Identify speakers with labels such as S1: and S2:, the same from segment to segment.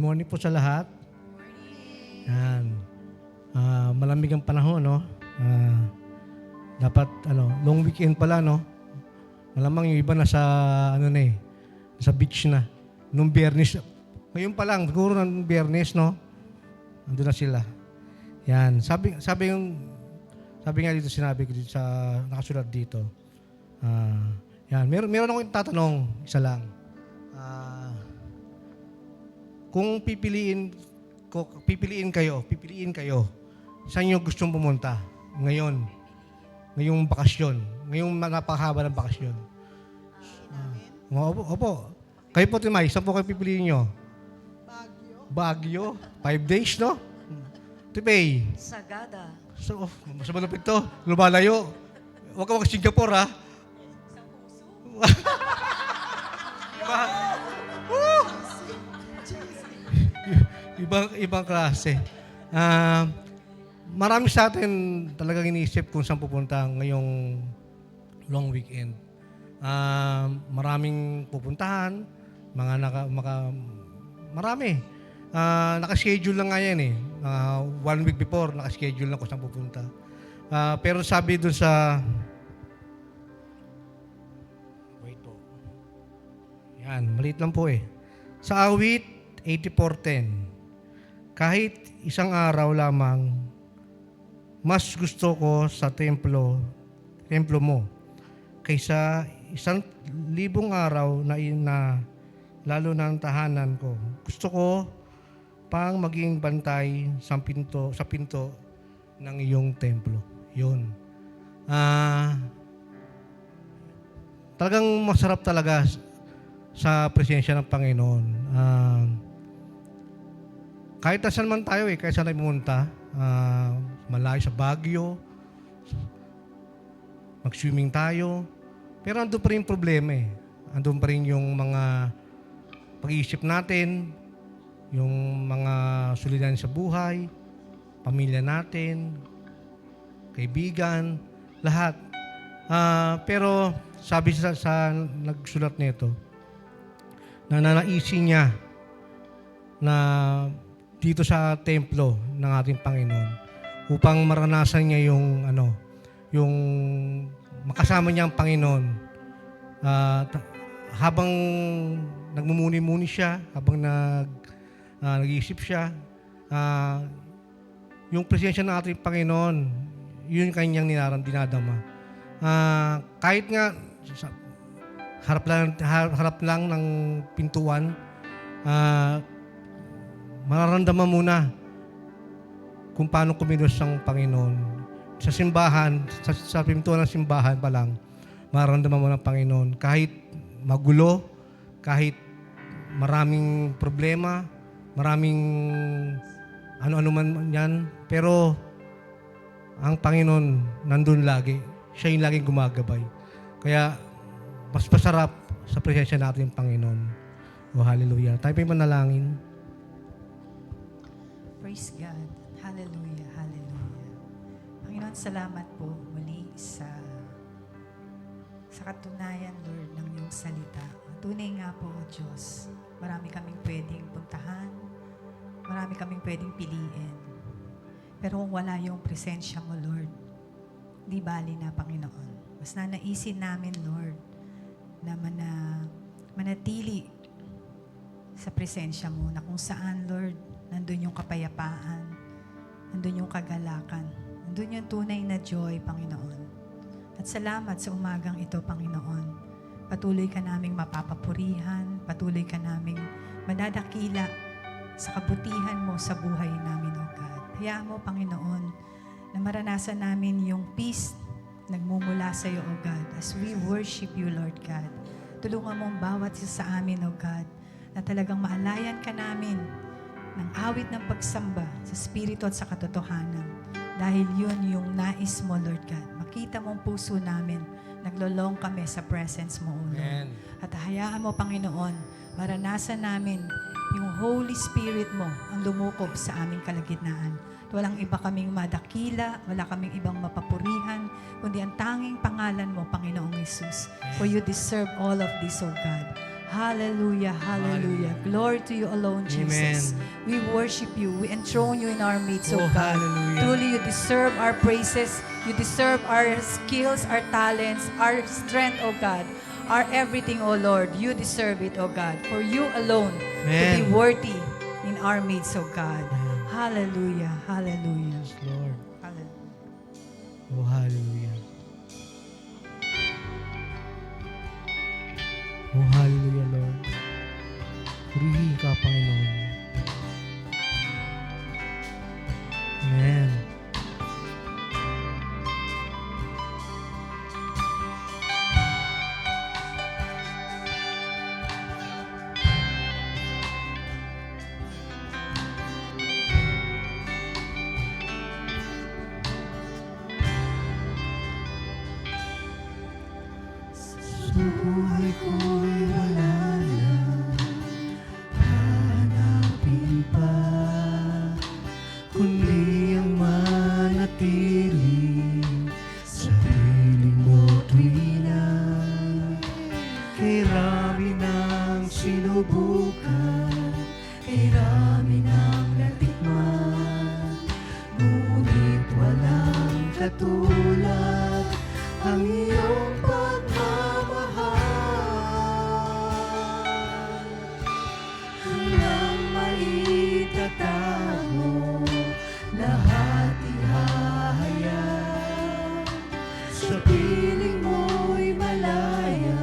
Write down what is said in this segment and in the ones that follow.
S1: morning po sa lahat. Yan. Malamig ang panahon, no? Dapat, long weekend pala, no? Malamang yung iba nasa, nasa beach na. Nung Biyernes. Ngayon pa lang, siguro ng Biyernes, no? Andun na sila. Yan. Sabi nga dito, sinabi ko dito sa, nakasulat dito. Yan. Meron akong tatanong, isa lang. Kung pipiliin kayo, saan nyo gustong pumunta ngayon? Ngayong bakasyon. Ngayong napakahaba ng bakasyon. Opo. Kayo po, Timay, saan po kayo pipiliin nyo? Baguio. 5 days, no? Tipay.
S2: Sagada.
S1: So, mas malapit to. Lumalayo. Huwag ka Singapore, ha?
S2: Sa puso.
S1: Ibang klase. Marami sa atin talagang iniisip kung saan pupunta ngayong long weekend. Maraming pupuntahan, marami. Nakaschedule lang nga yan eh. 1 week before, nakaschedule lang kung saan pupunta. Pero sabi doon sa... Wait po. Yan, maliit lang po eh. Sa awit, 84:10. Kahit isang araw lamang, mas gusto ko sa templo mo, kaysa 1,000 araw na lalo na ang tahanan ko. Gusto ko pang maging bantay sa pinto ng iyong templo. Yun. Talagang masarap talaga sa presensya ng Panginoon. Kahit saan man tayo kahit saan tayo pumunta, malayo sa Baguio, mag-swimming tayo, pero andun pa rin problema eh. Andun pa rin yung mga pag-iisip natin, yung mga suliranin sa buhay, pamilya natin, kaibigan, lahat. Pero sabi sa nagsulat nito, na nanaisin niya na dito sa templo ng ating Panginoon upang maranasan niya yung makasama niya ang Panginoon. Habang nagmumuni-muni siya, habang nag-iisip siya, yung presensya ng ating Panginoon, yun kanyang dinadama. Kahit nga harap lang ng pintuan, mararamdaman muna kung paano kumilos ang Panginoon. Sa simbahan, sa pintuan ng simbahan pa lang, mararamdaman mo ng Panginoon. Kahit magulo, kahit maraming problema, maraming ano-ano man yan, pero ang Panginoon nandun lagi. Siya yung laging gumagabay. Kaya, mas masarap sa presensya natin ng Panginoon. Hallelujah. Tayo pa manalangin.
S2: Praise God. Hallelujah. Hallelujah. Panginoon, salamat po muli sa katunayan, Lord, ng iyong salita. Tunay nga po, Diyos, marami kaming pwedeng puntahan, marami kaming pwedeng piliin. Pero kung wala yung presensya mo, Lord, di bali na, Panginoon. Mas nanaisin namin, Lord, na manatili sa presensya mo, na kung saan, Lord, nandun yung kapayapaan, nandun yung kagalakan, nandun yung tunay na joy, Panginoon. At salamat sa umagang ito, Panginoon. Patuloy ka naming mapapapurihan, patuloy ka naming madadakila sa kabutihan mo sa buhay namin, O God. Hayaan mo, Panginoon, na maranasan namin yung peace nagmumula sa iyo, O God, as we worship you, Lord God. Tulungan mo ang bawat isa sa amin, O God, na talagang maalayan ka namin ng awit ng pagsamba sa Espiritu at sa katotohanan. Dahil yun yung nais mo, Lord God. Makita mo ang puso namin. Naglolong kami sa presence mo, O Lord. At hayaan mo, Panginoon, maranasan namin yung Holy Spirit mo ang lumukob sa aming kalagitnaan. Walang iba kaming madakila, wala kaming ibang mapapurihan, kundi ang tanging pangalan mo, Panginoong Jesus. For you deserve all of this, O God. Hallelujah, hallelujah. Glory to you alone, Jesus.
S1: Amen.
S2: We worship you. We enthrone you in our midst,
S1: Oh,
S2: oh God.
S1: hallelujah.
S2: Truly, you deserve our praises. You deserve our skills, our talents, our strength, oh God. Our everything, oh Lord. You deserve it, oh God. For you alone to be
S1: Amen.
S2: worthy in our midst, oh God.
S1: Amen.
S2: Hallelujah, hallelujah.
S1: Yes, Lord.
S2: Hallelujah.
S1: Oh, hallelujah. Oh, hallelujah, Lord. Purihin ka, Panginoon. Amen. Sa buhay ko'y wala na hanapin pa, kundi ang manatili sa piling mo tuwina. Kay rami ng sinubukan, kay rami ng natikman, ngunit walang katulad ang iyong pagmamahal. Walang maitatago, lahat ihahayag. Sa piling mo'y malaya,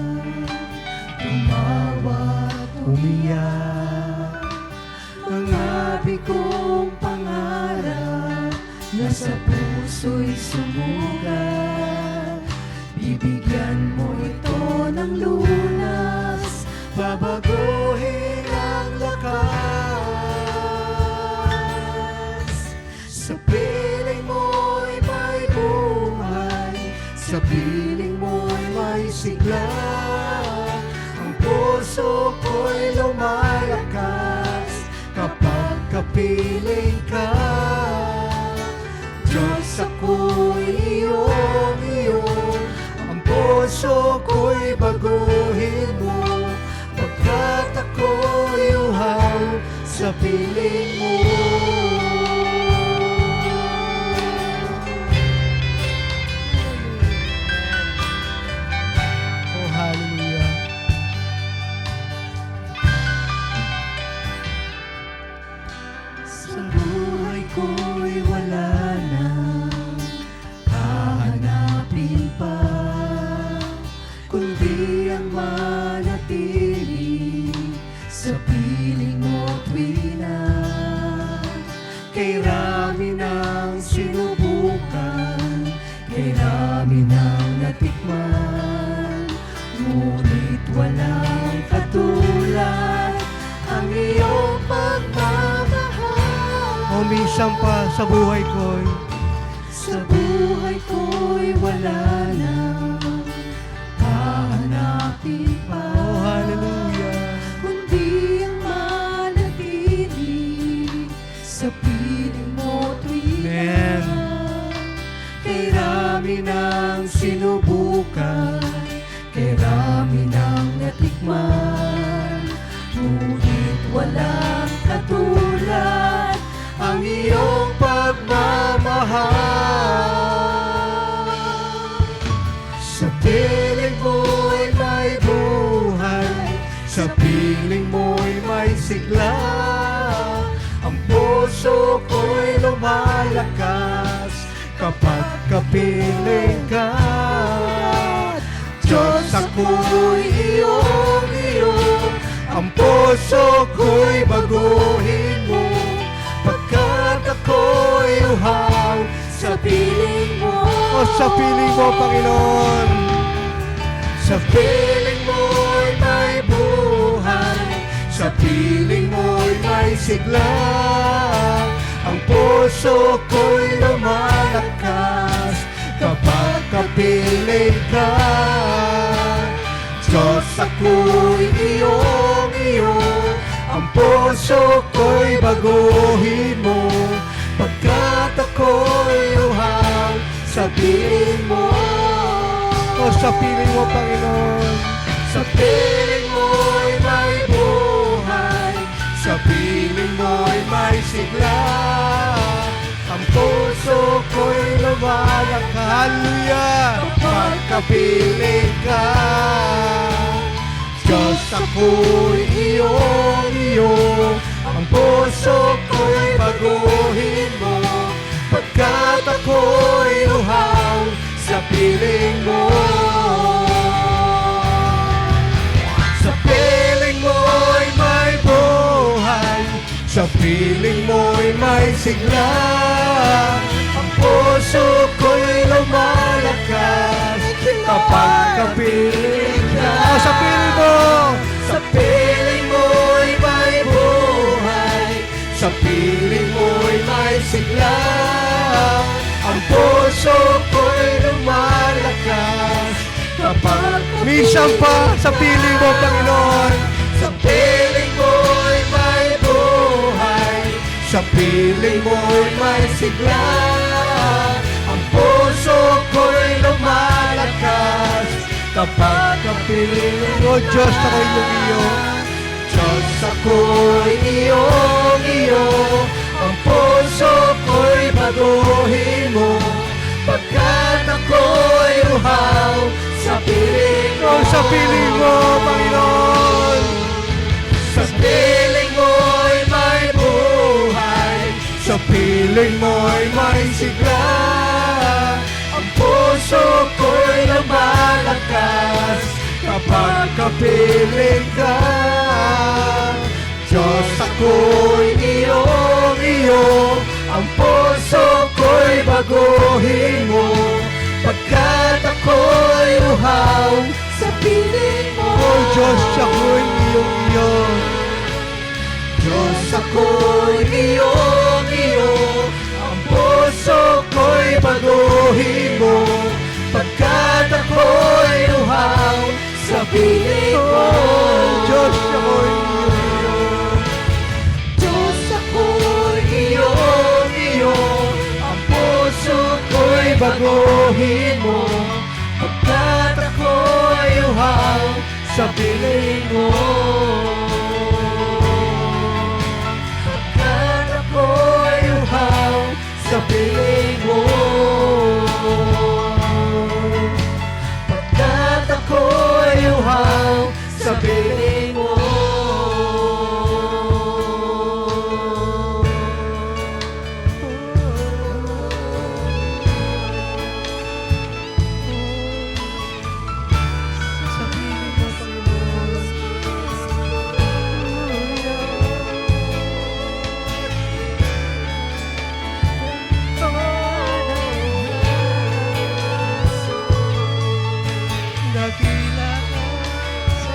S1: tumawa't umiyak. Mga bigong pangarap na sa puso'y sumugat, bibigyan mo ito ng lunas, babaguhin ang lakas. Sa piling mo'y may buhay, sa piling mo'y may sigla. Ang puso ko'y lumalakas kapag kapiling ka. Diyos, ako'y iyong, ang puso ko'y baguhin mo, pagkat ako'y uhaw sa piling mo. Oh, hallelujah. Sa buhay ko'y wala na hahanapin pa, kundi ang manatili sa piling mo tuwina. Kay rami ng sinubukan, kay rami ng natikman, ngunit walang katulad ang iyong pagmamahal. O minsan pa sa buhay ko'y, sa buhay ko'y wala na hahanapin pa. Oh, hallelujah. Kundi ang manatili sa piling mo tuwina. Kay rami ng sinubukan, kay rami ng natikman, ngunit walang katulad ang iyong pagmamahal. Sa piling mo'y may buhay, sa piling mo'y may sigla. Ang puso ko'y lumalakas kapag kapiling ka. Diyos, ako'y iyong, ang puso ko'y baguhin mo, pagkat ako'y uhaw sa piling mo. O sa piling mo, Panginoon. Sa piling mo'y may buhay, sa piling mo'y may sigla. Ang puso ko'y lumalakas kapag kapiling ka. Diyos, ako'y iyong, ang puso ko'y baguhin mo, pagkat ako'y uhaw sa piling mo. O sa piling mo, Panginoon. Sa piling mo'y sigla. Ang puso ko'y lumalak. Hallelujah! Kapag kapiling ka, Diyos ako'y iyo. Ang puso ko'y baguhin mo, pagkat ako'y luhaw sa piling mo. Sa piling mo'y may buhay, sa piling mo'y may sigla. Ang puso ko'y lumalakas kapag kapiling ka. Sa piling mo! Sa piling mo'y may buhay, sa piling mo'y may sigla. Ang puso ko'y lumalakas kapag minsan pa sa piling mo, Panginoon. Sa piling mo'y may buhay, sa piling mo'y may sigla. Ang puso ko'y lumalakas kapag kapiling mo. Diyos, ako'y iyo. Diyos, ako'y iyo. Ang puso ko'y baguhin mo, pagkat ako'y uhaw sa piling mo. Sa piling mo, Panginoon. Sa piling mo'y may buhay, sa piling mo'y may sigla. Ang puso ko'y lumalakas kapag kapiling ka. Diyos, ako'y iyo. Ang puso ko'y baguhin mo, pagkat ako'y uhaw sa piling mo. Oh Diyos, ako'y iyo. Diyos, ako'y iyo. Ang puso ko'y baguhin mo, pagkat ako'y uhaw sa piling mo. Diyos, ako'y iyo. Diyos, ako'y iyo. Ang puso ko'y baguhin mo, pagkat ako'y uhaw sa piling mo. Pagkat ako'y uhaw sa piling mo. Pagkat ako'y uhaw sa piling mo. Sa piling mo, Panginoon. Dakila ka sa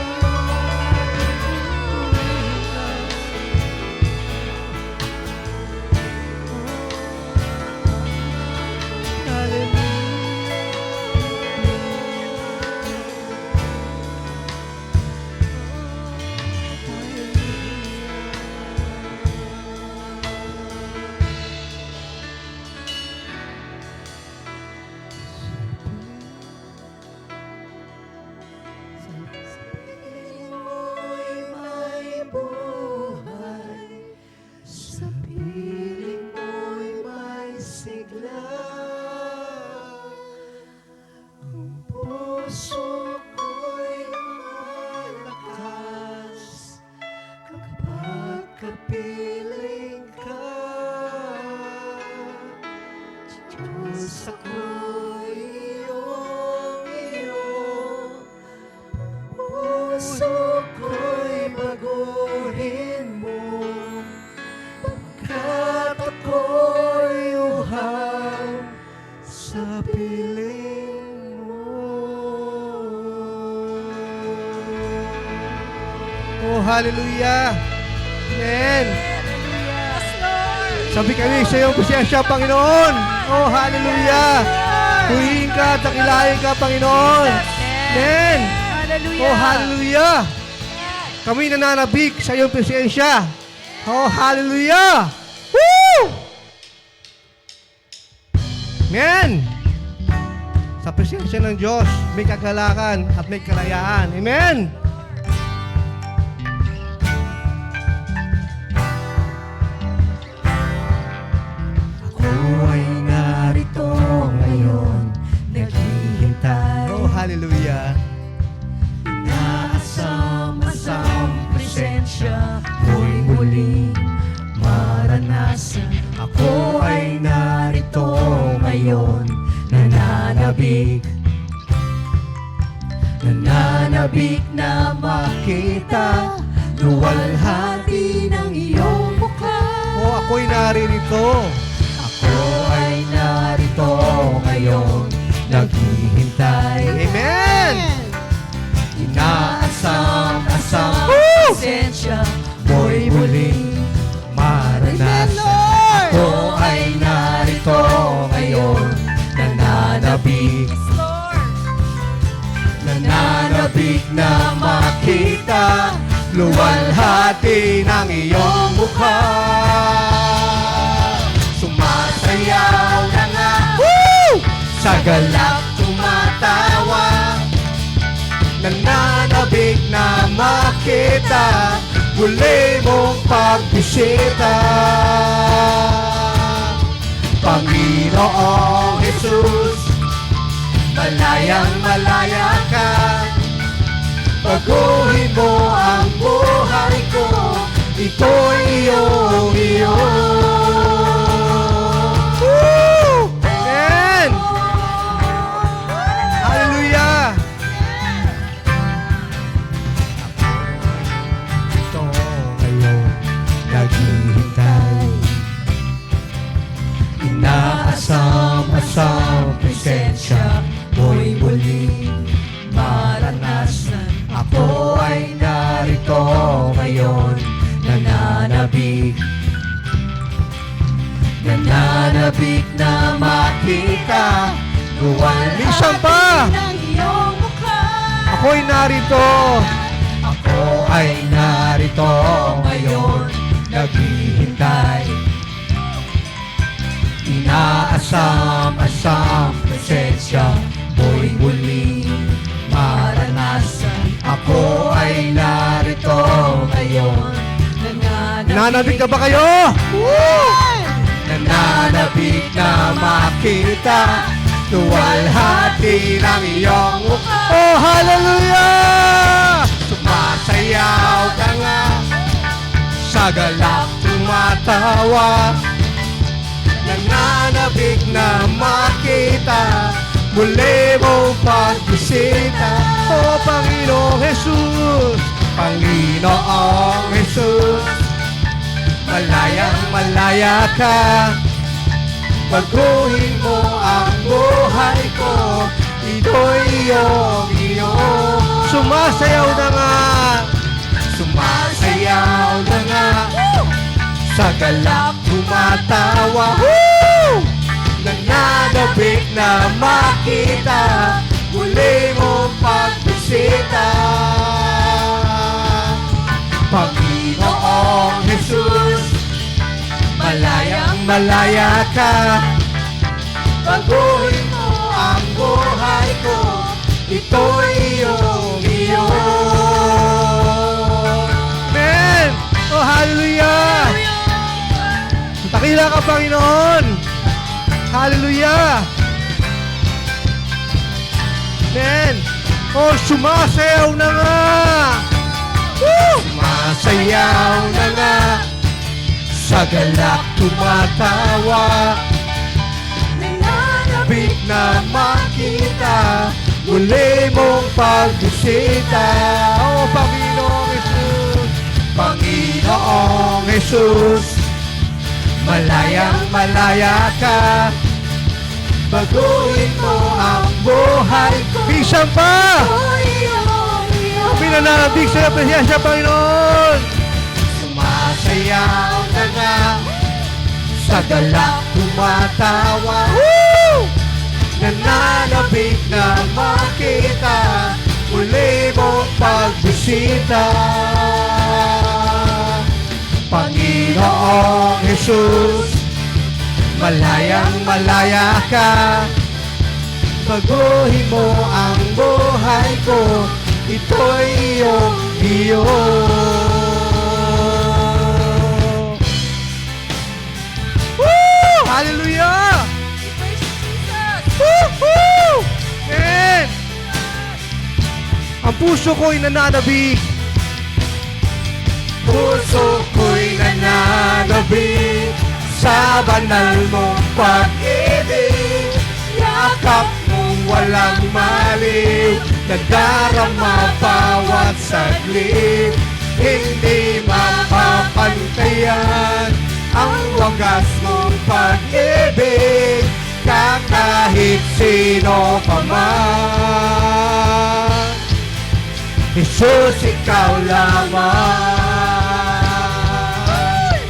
S1: kapiling ka. Diyos, ako'y iyo. Puso ko'y baguhin mo, pagkat ako'y uhaw sa piling mo. Oh, hallelujah! Amen! Sabi kami sa iyong presensya, Panginoon. Oh, hallelujah! Huwiin ka, dakilain ka, Panginoon. Amen! Oh, hallelujah! Kami nananabik sa iyong presensya. Oh, hallelujah! Woo! Amen! Sa presensya ng Diyos, may kagalakan at may kalayaan. Amen! Hallelujah.
S3: Inaasam-asam presensya mo'y muling maranasan. Ako ay narito ngayon, nananabik na makita luwalhati ng iyong mukha.
S1: O ako'y naririto.
S3: Ako ay narito ngayon, naghihintay.
S1: Amen!
S3: Inaasam-asam presensya mo'y muling
S1: Maranasan.
S3: Ako ay narito ngayon, nananabik na makita luwalhati ng iyong mukha. Sumasayaw na nga, sa galak tumatawa, nananabik na makita muli mong pagbisita. Panginoong Jesus, malayang malaya ka, baguhin mo ang buhay ko, ito'y iyong.
S1: Amen! Hallelujah! Ito ngayon, naghihintay. Inaasam-asam presensya mo'y muling maranasan.
S3: Ako ay narito ngayon, nananabik na makita
S1: Minsan pa!
S3: luwalhati ng iyong mukha.
S1: Ako'y narito.
S3: Ako ay narito ngayon, naghihintay. Inaasam-asam presensya mo'y muling maranasan. Ako ay narito ngayon,
S1: Nananabik na ba kayo?
S3: nananabik na makita luwalhati ng iyong mukha.
S1: Oh, hallelujah!
S3: Sumasayaw ka nga, sa galak tumatawa, nananabik na makita muli mong pagbisita.
S1: Oh, Panginoong Jesus!
S3: Panginoong Jesus, malayang malaya ka, baguhin mo ang buhay ko, ito'y iyong.
S1: Sumasayaw na nga!
S3: Sumasayaw na nga, sa galak tumatawa, nananabik na makita muli mong pagbisita. Panginoong Jesus, malayang malaya ka, baguhin mo ang buhay ko, ito'y iyong.
S1: Amen! Oh, hallelujah! Takila ka, Panginoon! Hallelujah! Amen! Oh, sumasayaw na nga! Woo!
S3: Sumasayaw na nga, sa galak tumatawa, nananabik na makita muli mong pagbisita.
S1: Oh, Panginoong Jesus!
S3: Panginoong Jesus, malayang malaya ka, baguhin mo ang buhay ko,
S1: Minsan pa! Pinananabik sa presensya, Panginoon!
S3: Sumasayaw na nga, sa galak tumatawa, nananabik na makita muli mong pagbisita. Panginoong Jesus, malayang malaya ka, baguhin mo ang buhay ko, ito'y iyong.
S1: Woo! Hallelujah! Woo! Amen! Ang puso ko'y nananabik.
S3: Puso ko'y nananabik sa banal mong pag-ibig. Yakap mong walang maliw, nadarama bawat saglit. Hindi mapapantayan ang wagas mong pag-ibig, kahit sino pa man. Jesus, ikaw lamang.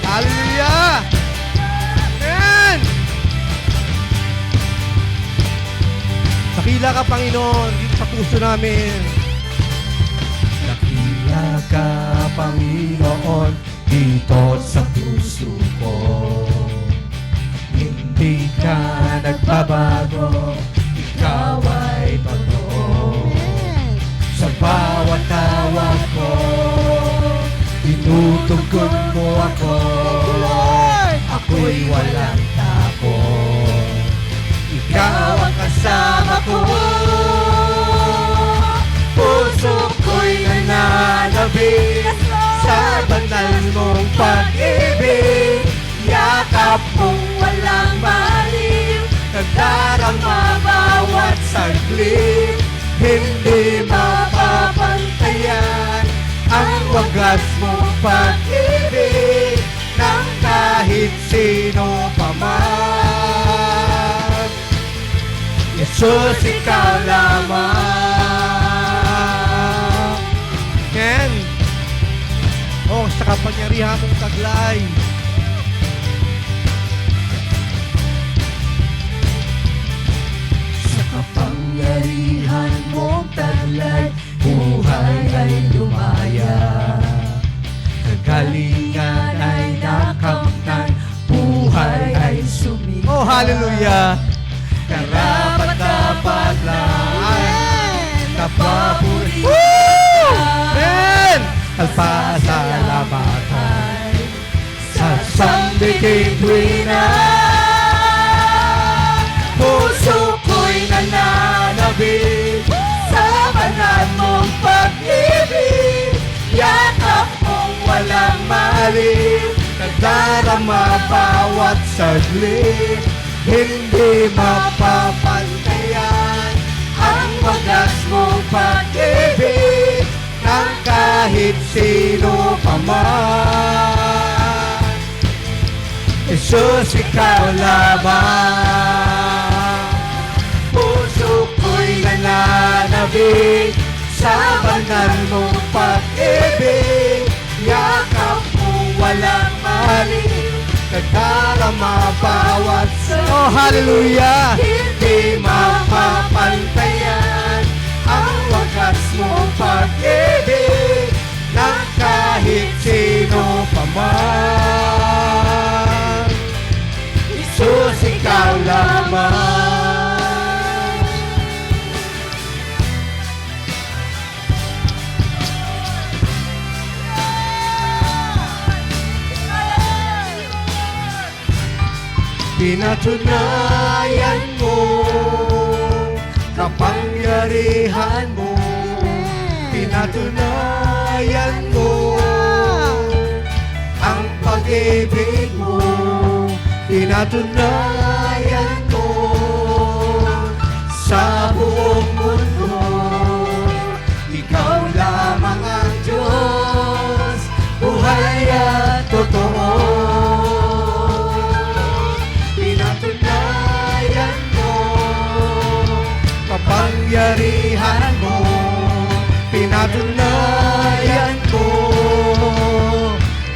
S1: Hallelujah! Amen! Dakila ka, Panginoon, dito sa puso namin.
S3: Dakila ka, Panginoon, dito sa puso ko. Hindi ka nagbabago, ikaw ay totoo. Sa bawat tawag ko, tinutugon mo ako. Ako'y walang takot, ikaw ang kasama ko. Puso ko'y nananabik sa banal mong pag-ibig. Yakap mong walang maliw, nadarama bawat saglit. Hindi mapapantayan ang wagas mong pag-ibig ng kahit sino pa man. Jesus, ikaw lamang.
S1: Amen! Oh, sa kapangyarihan mong taglay.
S3: Sa kapangyarihan mong taglay, buhay ay lumaya. Kagalingan ay nakamtan, buhay ay sumikat.
S1: Oh, hallelujah!
S3: Karapat-dapat lang napapurihan.
S1: Amen!
S3: Alpasalamatan sa sambiting tuwina. Puso ko'y nananabik sa banal mong pag-ibig. Yakap mong walang maliw, nadarama bawat saglit. Hindi mapapantayan ang wagas mong pag-ibig ng kahit sino pa man. Jesus, ikaw lamang. Puso ko'y nananabik sa banal mong pag-ibig. Yakap mong walang maliw, nadarama bawat saglit.
S1: Oh, hallelujah!
S3: Hindi mapapantayan ang wagas mong pag-ibig ng kahit sino pa man. Jesus, ikaw lamang. Pinatunayan mo kapangyarihan mo. Pinatunayan mo ang pag-ibig mo. Pinatunayan mo sa buong mundo. Ikaw lamang ang Diyos, buhay at totoo. Pinatunayan mo kapangyarihan mo. Pinatunayan mo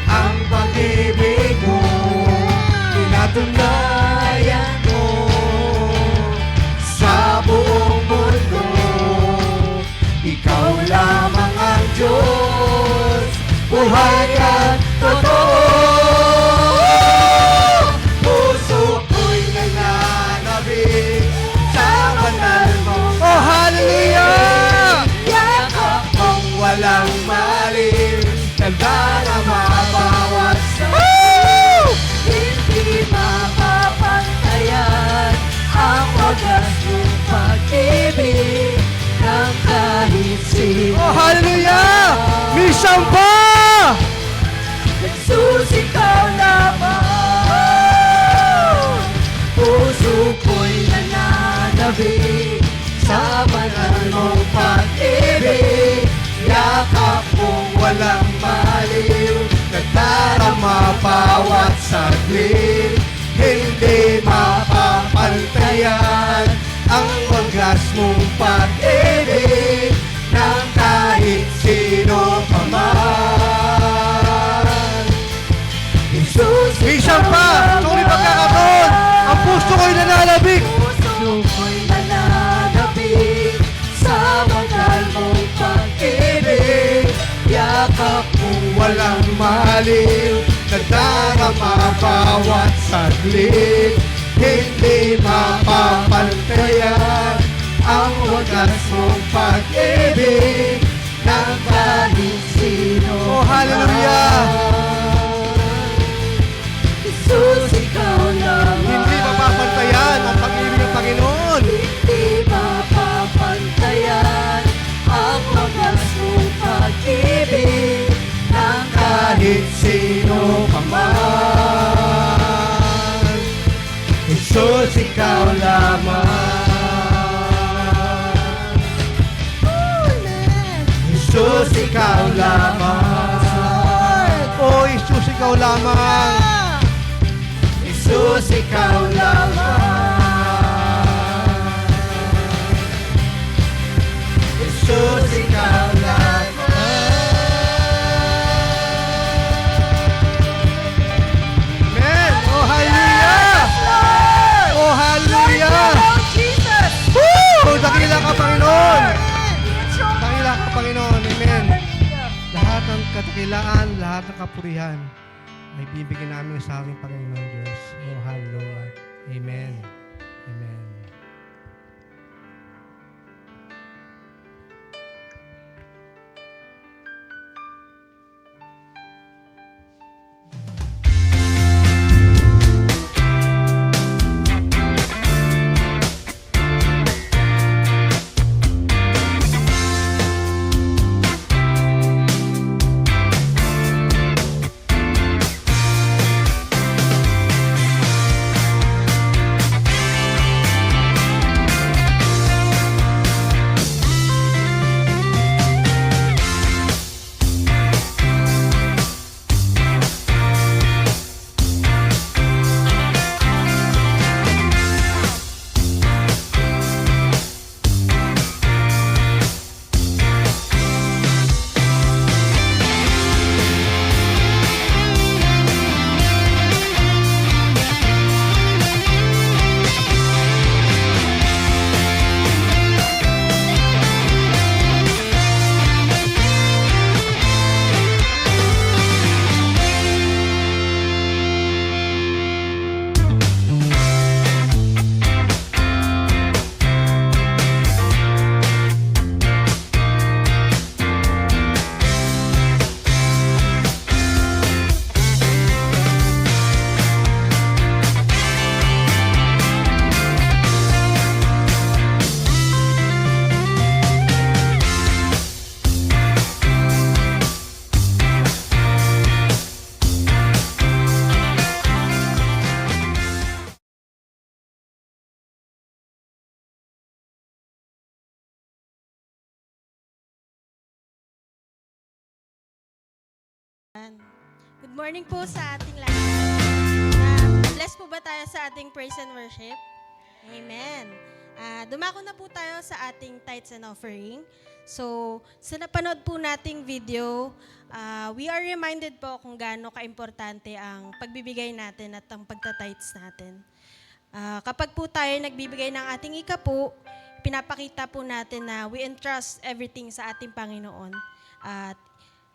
S3: ang pag-ibig mo. Pinatunayan mo sa buong mundo. Ikaw lamang ang Diyos, buhay at totoo. Puso ko'y nananabik sa banal mong
S1: Oh, hallelujah!
S3: yakap mong walang maliw, nadarama bawat saglit. Hindi mapapantayan ang wagas mong pag-ibig ng kahit sino Jesus, ikaw lamang. Puso ko'y nananabik sa banal mong pag-ibig. Yakap mong walang maliw, nagdarama bawat saglit. Hindi mapapantayan ang wagas mong pag-ibig ng kahit sino pa man. Jesus,
S1: Isang pa! Sorry pagkakataon! Ang puso ko'y nananabik!
S3: puso ko'y nananabik sa banal mong pag-ibig. Yakap mong walang maliw, nagdarama bawat saglit. Hindi mapapantayan ang wagas mong pag-ibig ng kahit sino.
S1: Oh, hallelujah!
S3: Jesus, ikaw lamang.
S1: Hindi mapapantayan ang pag-ibig ng Panginoon.
S3: Hindi mapapantayan ang wagas mong pag-ibig ng kahit sino pa man. Jesus, ikaw lamang. Jesus, ikaw lamang.
S1: Oh, Jesus, ikaw lamang.
S3: Jesus, ikaw lamang. Jesus, ikaw lamang.
S1: Amen! Oh, hallelujah! Oh, hallelujah! Oh, dakila ka, Panginoon! Dakila ka, Panginoon. Amen. Lahat ng kadakilaan, lahat ng kapurihan ay bibigyan namin sa aming Panginoon Diyos. Oh, hallelujah. Amen. Amen.
S4: Good morning po sa ating lahat. Bless po ba tayo sa ating praise and worship? Amen. Dumako na po tayo sa ating tithes and offering. So, sa napanood po nating video, we are reminded po kung gaano kaimportante ang pagbibigay natin at ang pagta-tithes natin. Kapag po tayo nagbibigay ng ating ikapu, pinapakita po natin na we entrust everything sa ating Panginoon. At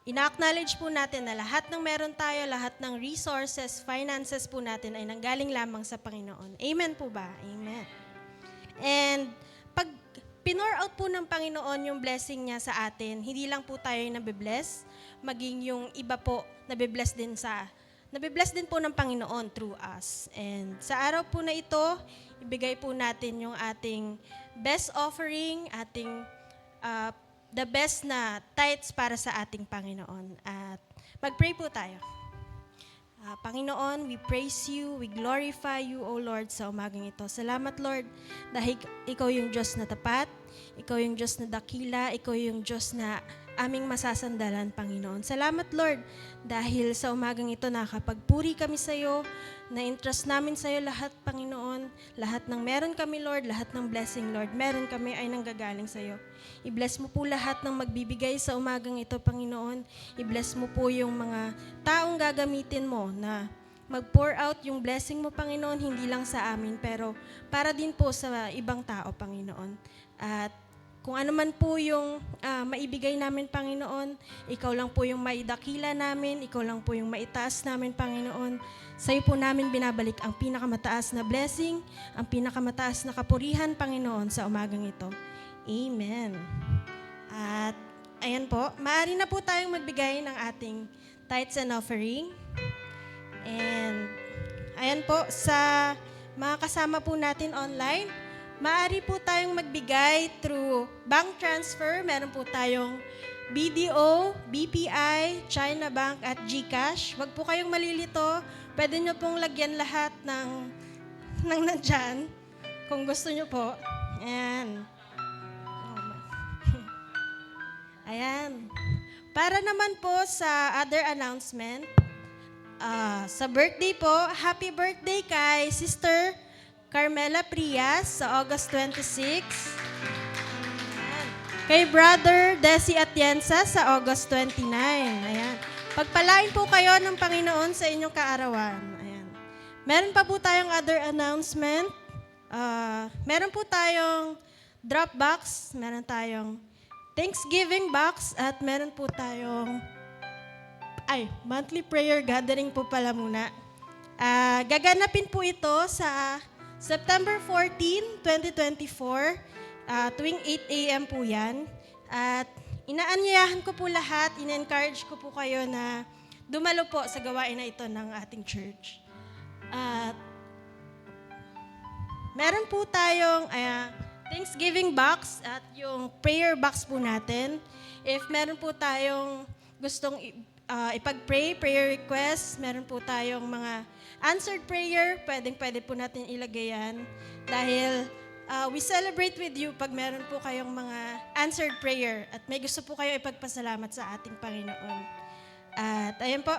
S4: ina-acknowledge po natin na lahat ng meron tayo, lahat ng resources, finances po natin ay nanggaling lamang sa Panginoon. Amen po ba? Amen. And pag pinor out po ng Panginoon yung blessing niya sa atin, hindi lang po tayo nabibless, maging yung iba po nabibless din po ng Panginoon through us. And sa araw po na ito, ibigay po natin yung ating best offering, ating the best na tithes para sa ating Panginoon. At mag-pray po tayo. Panginoon, we praise you, we glorify you, O Lord, sa umagang ito. Salamat, Lord, dahil ikaw yung Diyos na tapat, ikaw yung Diyos na dakila, ikaw yung Diyos na aming masasandalan, Panginoon. Salamat, Lord, dahil sa umagang ito nakapagpuri kami sa iyo, na-entrust namin sa iyo lahat, Panginoon. Lahat ng meron kami, Lord, lahat ng blessing, Lord, meron kami ay nanggagaling sa iyo. I-bless mo po lahat ng magbibigay sa umagang ito, Panginoon. I-bless mo po yung mga taong gagamitin mo na mag-pour out yung blessing mo, Panginoon, hindi lang sa amin, pero para din po sa ibang tao, Panginoon. At kung ano man po yung maibigay namin, Panginoon, ikaw lang po yung maidakila namin, ikaw lang po yung maitaas namin, Panginoon. Sa iyo po namin binabalik ang pinakamataas na blessing, ang pinakamataas na kapurihan, Panginoon, sa umagang ito. Amen. At ayan po, maaari na po tayong magbigay ng ating tithes and offering. And ayan po, sa mga kasama po natin online, maaari po tayong magbigay through bank transfer. Meron po tayong BDO, BPI, China Bank at GCash. Huwag po kayong malilito. Pwede nyo pong lagyan lahat ng nandyan kung gusto nyo po. Ayan. Ayan. Para naman po sa other announcement, sa birthday po, happy birthday kay Sister Carmela Prias sa August 26. Ayan. Kay Brother Desi Atienza sa August 29. Ayan. Pagpalain po kayo ng Panginoon sa inyong kaarawan. Ayan. Meron pa po tayong other announcement. Meron po tayong drop box, meron tayong Thanksgiving box, at meron po tayong monthly prayer gathering po pala muna. Gaganapin po ito sa September 14, 2024, tuwing 8 a.m. po yan. At inaanyayahan ko po lahat, ina-encourage ko po kayo na dumalo po sa gawain na ito ng ating church. At meron po tayong Thanksgiving box at yung prayer box po natin. If meron po tayong gustong ipag-pray, prayer request, meron po tayong mga answered prayer, pwede po natin ilagay yan. Dahil we celebrate with you pag meron po kayong mga answered prayer at may gusto po kayo ipagpasalamat sa ating Panginoon. At ayan po,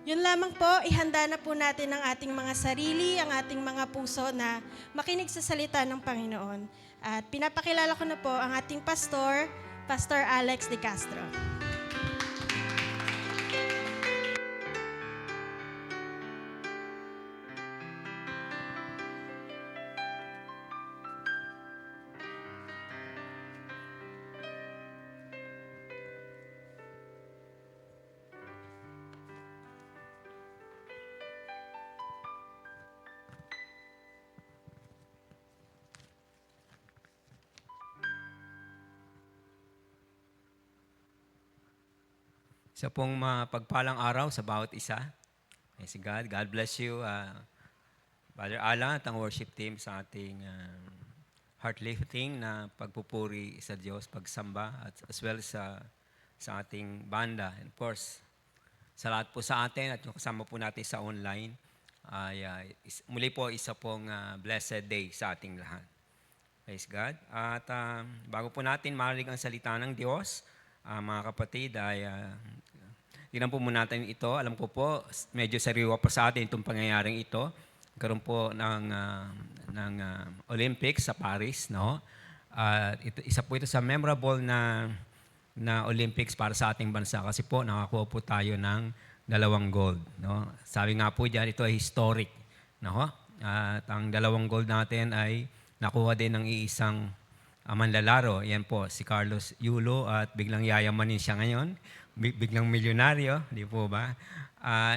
S4: yun lamang po, ihanda na po natin ang ating mga sarili, ang ating mga puso na makinig sa salita ng Panginoon. At pinapakilala ko na po ang ating pastor, Pastor Alex De Castro.
S5: Isa pong mapagpalang araw sa bawat isa. Si God. God bless you, Brother Alan at ang worship team sa ating heart lifting na pagpupuri sa Diyos, pagsamba, at as well sa ating banda. And of course, sa lahat po sa atin at yung kasama po natin sa online, muli po isa pong blessed day sa ating lahat. Praise God. At bago po natin marinig ang salita ng Diyos, mga kapatid, tingnan po muna natin ito. Alam ko po, medyo sariwa pa sa atin itong pangyayaring ito. Karoon po ng Olympics sa Paris, no? Isa po ito sa memorable na Olympics para sa ating bansa kasi po nakakuha po tayo ng 2 gold, no? Sabi nga po diyan, ito ay historic, no? At ang 2 gold natin ay nakuha din ng iisang manlalaro. Yan po, si Carlos Yulo, at biglang yayamanin siya ngayon. Biglang milyonaryo, di po ba?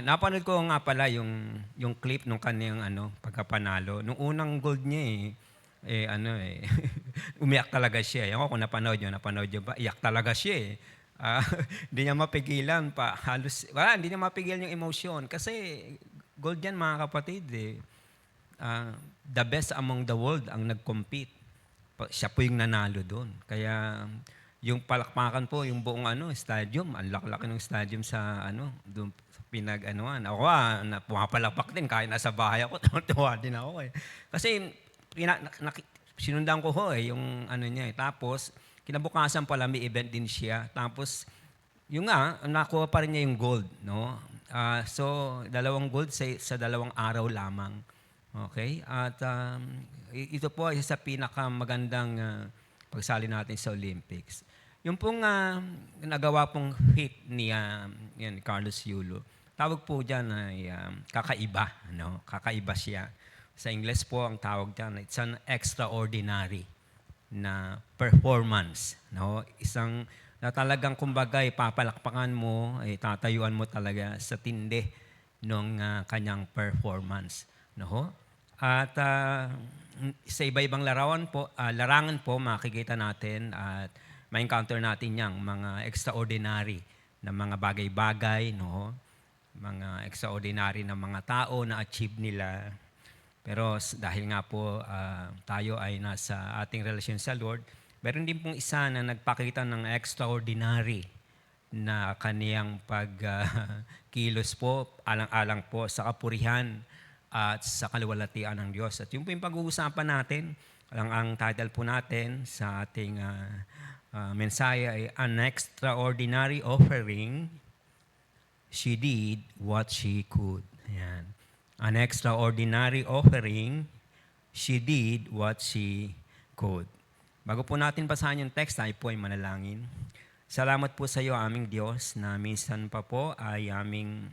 S5: Napanood ko nga pala yung clip nung kanyang pagkapanalo. Nung unang gold niya umiyak talaga siya. Ewan ko kung napanood nyo ba? Iyak talaga siya Hindi niya mapigilan pa. Hindi niya mapigilan yung emotion. Kasi gold yan, mga kapatid. The best among the world ang nag-compete. Siya po yung nanalo doon. Kaya yung palakpakan po, yung buong stadium, ang laki-laki ng stadium sa doon pinag-anuan. Ako na pumapalakpak din kahit nasa bahay ako, tuwa din ako eh. Kasi sinundan ko ho eh, yung ano niya eh. Tapos, kinabukasan pala may event din siya. Tapos, yung nga, nakuha pa rin niya yung gold, no? So, 2 gold sa 2 araw lamang. Okay? At ito po ay isa sa pinakamagandang pagsali natin sa Olympics. Yung pong nagawa pong feat ni Carlos Yulo, tawag po dyan ay kakaiba. No? Kakaiba siya. Sa Ingles po, ang tawag dyan, it's an extraordinary na performance. No? Isang na talagang kumbaga papalakpakan mo, tatayuan mo talaga sa tindi ng kanyang performance. No? At sa iba-ibang larangan po makikita natin at ma-encounter natin yang mga extraordinary na mga bagay-bagay, no? Mga extraordinary na mga tao na achieve nila. Pero dahil nga po tayo ay nasa ating relasyon sa Lord, meron din pong isa na nagpakita ng extraordinary na kaniyang pagkilos po, alang-alang po sa kapurihan at sa kaluwalhatian ng Diyos. At yung po yung pag-uusapan natin, ang title po natin sa ating mensahe ay An Extraordinary Offering, She Did What She Could. Ayan. An extraordinary offering, she did what she could. Bago po natin basahin yung text, tayo po ay manalangin. Salamat po sa iyo, aming Diyos, na minsan pa po ay aming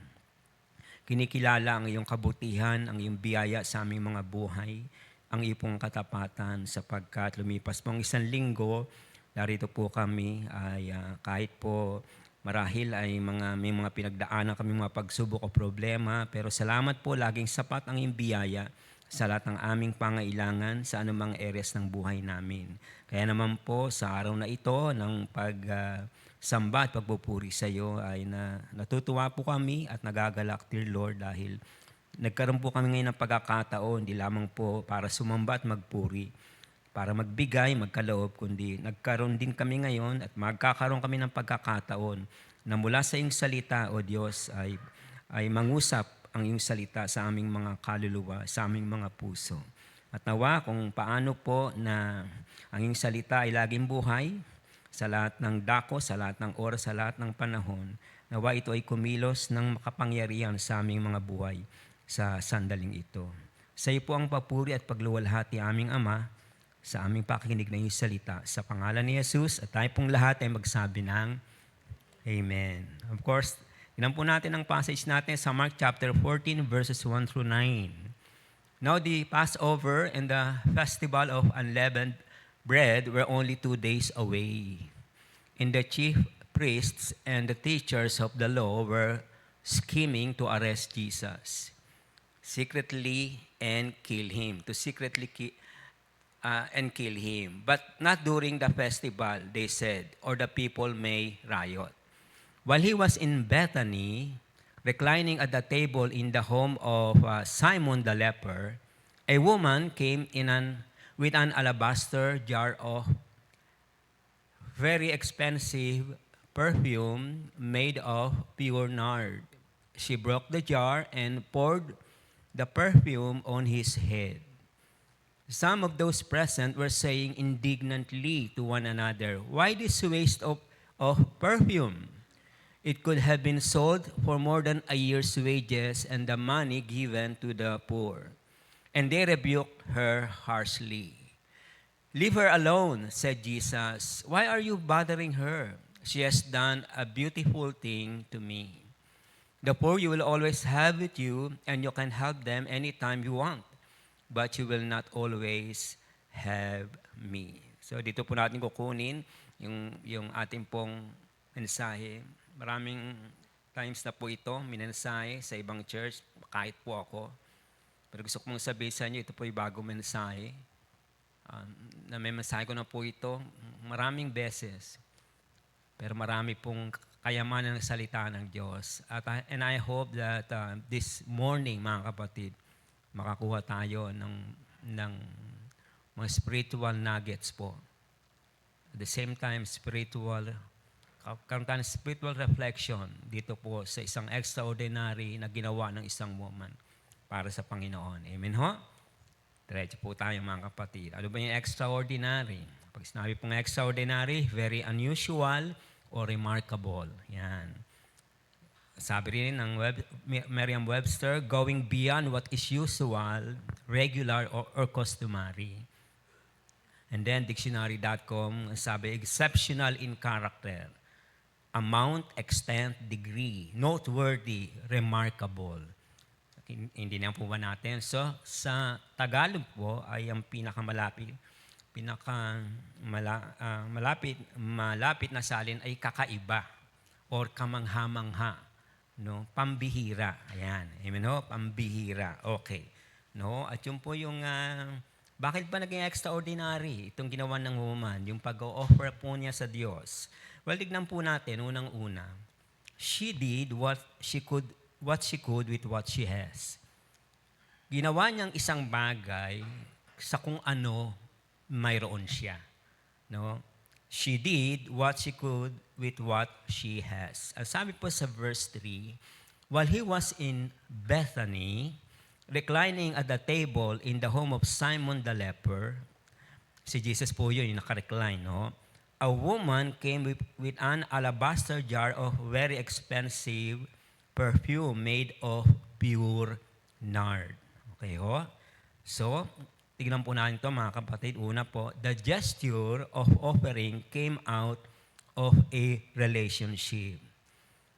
S5: kinikilala ang iyong kabutihan, ang iyong biyaya sa aming mga buhay, ang iyong katapatan sapagkat lumipas pong 1 linggo, narito po kami ay kahit po marahil ay may mga pinagdaanan kami mga pagsubok o problema, pero salamat po laging sapat ang iyong biyaya sa lahat ng aming pangailangan sa anumang areas ng buhay namin. Kaya naman po sa araw na ito ng pagsamba at pagpupuri sa iyo ay natutuwa po kami at nagagalak, dear Lord, dahil nagkaroon po kami ngayon ng pagkakataon, hindi lamang po para sumamba at magpuri, para magbigay, magkaloob, kundi nagkaroon din kami ngayon at magkakaroon kami ng pagkakataon na mula sa iyong salita, O Diyos, ay mangusap ang iyong salita sa aming mga kaluluwa, sa aming mga puso. At nawa kung paano po na ang iyong salita ay laging buhay sa lahat ng dako, sa lahat ng oras, sa lahat ng panahon, nawa ito ay kumilos ng makapangyarihan sa aming mga buhay sa sandaling ito. Sa iyo po ang papuri at pagluwalhati, aming Ama, sa aming pakikinig na iyong salita. Sa pangalan ni Jesus, at tayo pong lahat ay magsabi ng Amen. Of course, inan po natin ang passage natin sa Mark chapter 14, verses 1 through 9. Now the Passover and the festival of unleavened bread were only 2 days away. And the chief priests and the teachers of the law were scheming to arrest Jesus secretly and kill him. To secretly and kill him. But not during the festival, they said, or the people may riot. While he was in Bethany, reclining at the table in the home of Simon the leper, a woman came in with an alabaster jar of very expensive perfume made of pure nard. She broke the jar and poured the perfume on his head. Some of those present were saying indignantly to one another, "Why this waste of perfume? It could have been sold for more than a year's wages and the money given to the poor." And they rebuked her harshly. "Leave her alone," said Jesus. "Why are you bothering her? She has done a beautiful thing to me. The poor you will always have with you, and you can help them anytime you want. But you will not always have me." So dito po natin kukunin yung ating pong mensahe. Maraming times na po ito, minensahe sa ibang church, kahit po ako. Pero gusto ko mong sabihin sa inyo, ito po yung bagong mensahe. Na may mensahe ko na po ito maraming beses. Pero marami pong kayamanan ng salita ng Diyos. And I hope that this morning, mga kapatid, makakuha tayo ng mga spiritual nuggets po. At the same time, spiritual karoon tayo ng spiritual reflection dito po sa isang extraordinary na ginawa ng isang woman para sa Panginoon. Amen ho? Diretso po tayo mga kapatid. Ano ba yung extraordinary? Pag sinabi pong extraordinary, very unusual or remarkable. Yan. Sabi rin ng Merriam-Webster, going beyond what is usual, regular, or customary. And then, dictionary.com, sabi, exceptional in character, amount, extent, degree, noteworthy, remarkable. Hindi na po ba natin? So, sa Tagalog po ay ang malapit na salin ay kakaiba or kamangha-mangha. No? Pambihira. Ayan. Amen ho? Pambihira. Okay. No? At yun po yung, bakit ba naging extraordinary itong ginawa ng woman, yung pag-offer po niya sa Diyos? Well, tignan po natin, unang-una. She did what she could with what she has. Ginawa niyang isang bagay sa kung ano mayroon siya. No? She did what she could with what she has. Ang sabi po sa verse 3, while he was in Bethany, reclining at the table in the home of Simon the leper, si Jesus po yun, yung nakarecline, no? A woman came with an alabaster jar of very expensive perfume made of pure nard. Okay ho? So, tignan po natin ito mga kapatid. Una po, the gesture of offering came out of a relationship.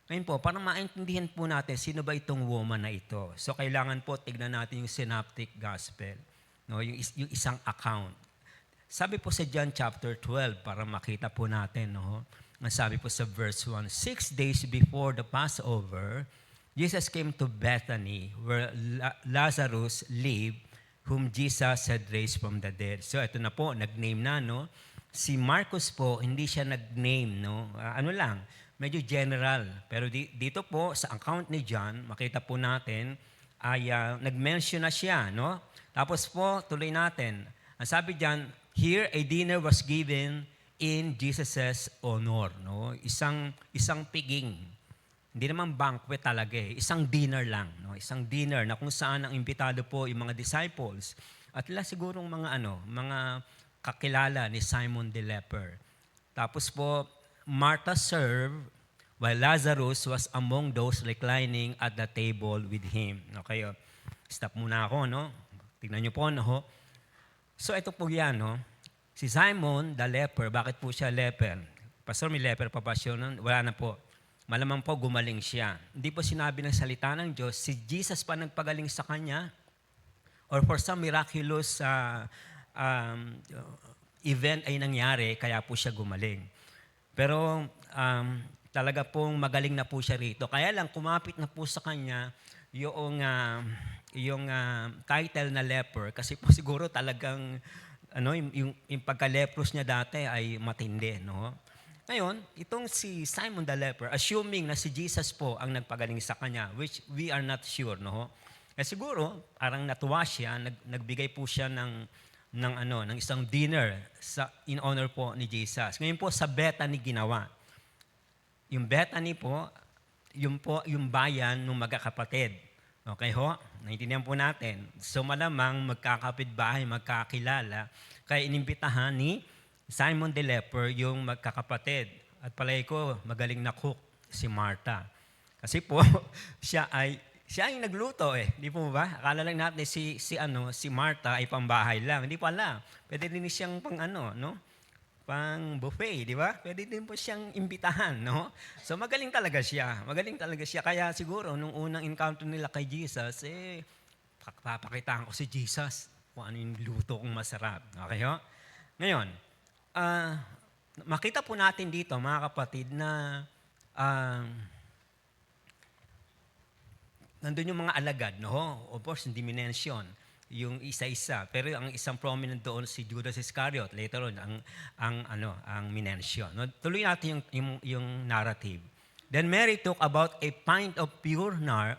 S5: Ngayon po, para maintindihan po natin sino ba itong woman na ito. So, kailangan po tignan natin yung synoptic gospel. No? Yung isang account. Sabi po sa John chapter 12, para makita po natin, no? Ang sabi po sa verse 1, 6 days before the Passover, Jesus came to Bethany where Lazarus lived, whom Jesus had raised from the dead. So ito na po, nag-name na, no? Si Marcos po, hindi siya nag-name, no? Ano lang, medyo general. Pero dito po, sa account ni John, makita po natin, ay nag-mention na siya, no? Tapos po, tuloy natin. Ang sabi diyan, here a dinner was given in Jesus' honor, no? Isang piging. Hindi naman banquet talaga eh. Isang dinner lang, no? Isang dinner na kung saan ang imbitado po yung mga disciples at sigurong mga kakilala ni Simon the leper. Tapos po, Martha served while Lazarus was among those reclining at the table with him. Okay, stop muna ako, no? Tignan niyo po, no? So ito po yan, no? Si Simon, the leper, bakit po siya leper? Pastor, may leper pa ba siya nun? Wala na po. Malamang po gumaling siya. Hindi po sinabi ng salita ng Diyos, si Jesus pa nagpagaling sa kanya or for some miraculous event ay nangyari, kaya po siya gumaling. Pero talaga pong magaling na po siya rito. Kaya lang, kumapit na po sa kanya yung title na leper kasi po siguro talagang yung pagka-leprous niya dati ay matindi, no? Ngayon, itong si Simon the leper, assuming na si Jesus po ang nagpagaling sa kanya, which we are not sure, no? Siguro, parang natuwa siya, nagbigay po siya ng isang dinner in honor po ni Jesus. Ngayon po sa Bethany ginawa. Yung Bethany po, yung bayan ng magkakapatid. Okay ho? Naintindihan po natin. So malamang magkakapitbahay, magkakilala, kaya inimbitahan ni Simon the leper yung magkakapatid. At palay ko, magaling na cook si Martha. Kasi po, siya yung nagluto eh. Di po ba? Akala lang natin si Martha ay pambahay lang. Hindi pala. Pwede din siyang pang buffet, di ba? Pwede din po siyang imbitahan, no? So magaling talaga siya. Kaya siguro, nung unang encounter nila kay Jesus, papakitaan ko si Jesus kung ano yung luto kong masarap. Okay ho? Ngayon, makita po natin dito, mga kapatid, na nandun yung mga alagad, no? Of course, hindi minention yung isa-isa. Pero ang isang prominent doon si Judas Iscariot. Later on, ang minention. No? Tuloy natin yung narrative. Then Mary took about a pint of pure nard,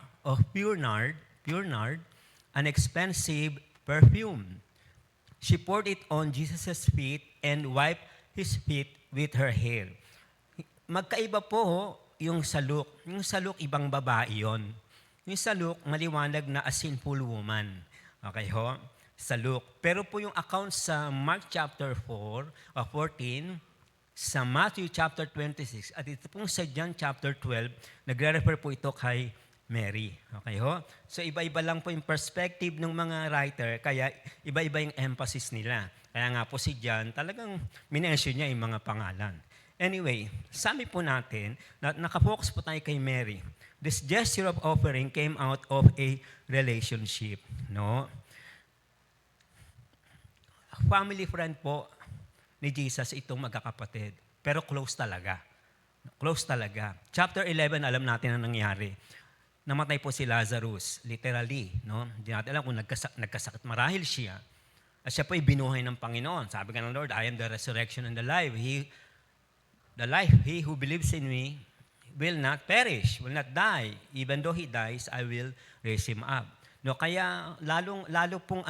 S5: an expensive perfume. She poured it on Jesus' feet and wiped his feet with her hair. magkaiba po yung sa Luke. Yung sa Luke, ibang babae yon. Yung sa Luke, maliwanag na a sinful woman. Okay ho? Sa Luke. Pero po yung account sa Mark chapter 14, sa Matthew chapter 26, at ito pong sa John chapter 12, nagre-refer po ito kay Mary. Okay ho? So iba-iba lang po yung perspective ng mga writer, kaya iba-iba yung emphasis nila. Kaya nga po si John, talagang minention niya yung mga pangalan. Anyway, sabi po natin, nakafocus po tayo kay Mary. This gesture of offering came out of a relationship. No? Family friend po ni Jesus itong magkakapatid. Pero close talaga. Close talaga. Chapter 11, alam natin ang nangyari. Namatay po si Lazarus, literally. No? Hindi natin alam kung nagkasakit marahil siya. At siya po ay binuhay ng Panginoon. Sabi ka ng Lord, I am the resurrection and the life. He who believes in me will not perish, will not die. Even though he dies, I will raise him up. No, kaya lalo pong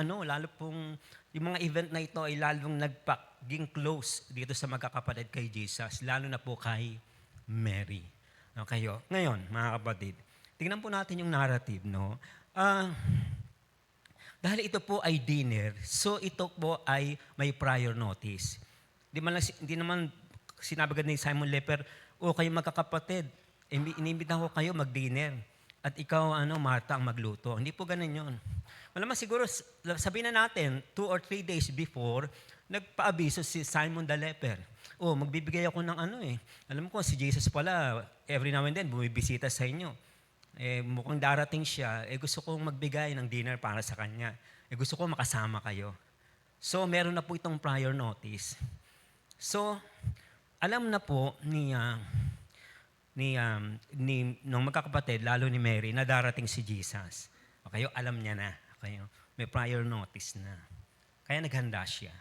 S5: yung mga event na ito ay lalong nagpaging close dito sa magkakapatid kay Jesus, lalo na po kay Mary. No, kayo. Ngayon, mga kapatid, tingnan po natin yung narrative, no? Dahil ito po ay dinner, so ito po ay may prior notice. Hindi naman sinabi agad ni Simon Leper, kayo magkakapatid, inimbitahan ko kayo mag-dinner. At ikaw, Martha, ang magluto. Hindi po ganun yun. Malamang siguro, sabihin na natin, 2 or 3 days before, nagpaabiso si Simon the Leper. Magbibigay ako ng Alam ko, si Jesus pala, every now and then, bumibisita sa inyo. Mukhang darating siya, gusto kong magbigay ng dinner para sa kanya. Gusto kong makasama kayo. So, meron na po itong prior notice. So, alam na po nung magkakapatid, lalo ni Mary, na darating si Jesus. Okay, alam niya na. Okay, may prior notice na. Kaya naghanda siya.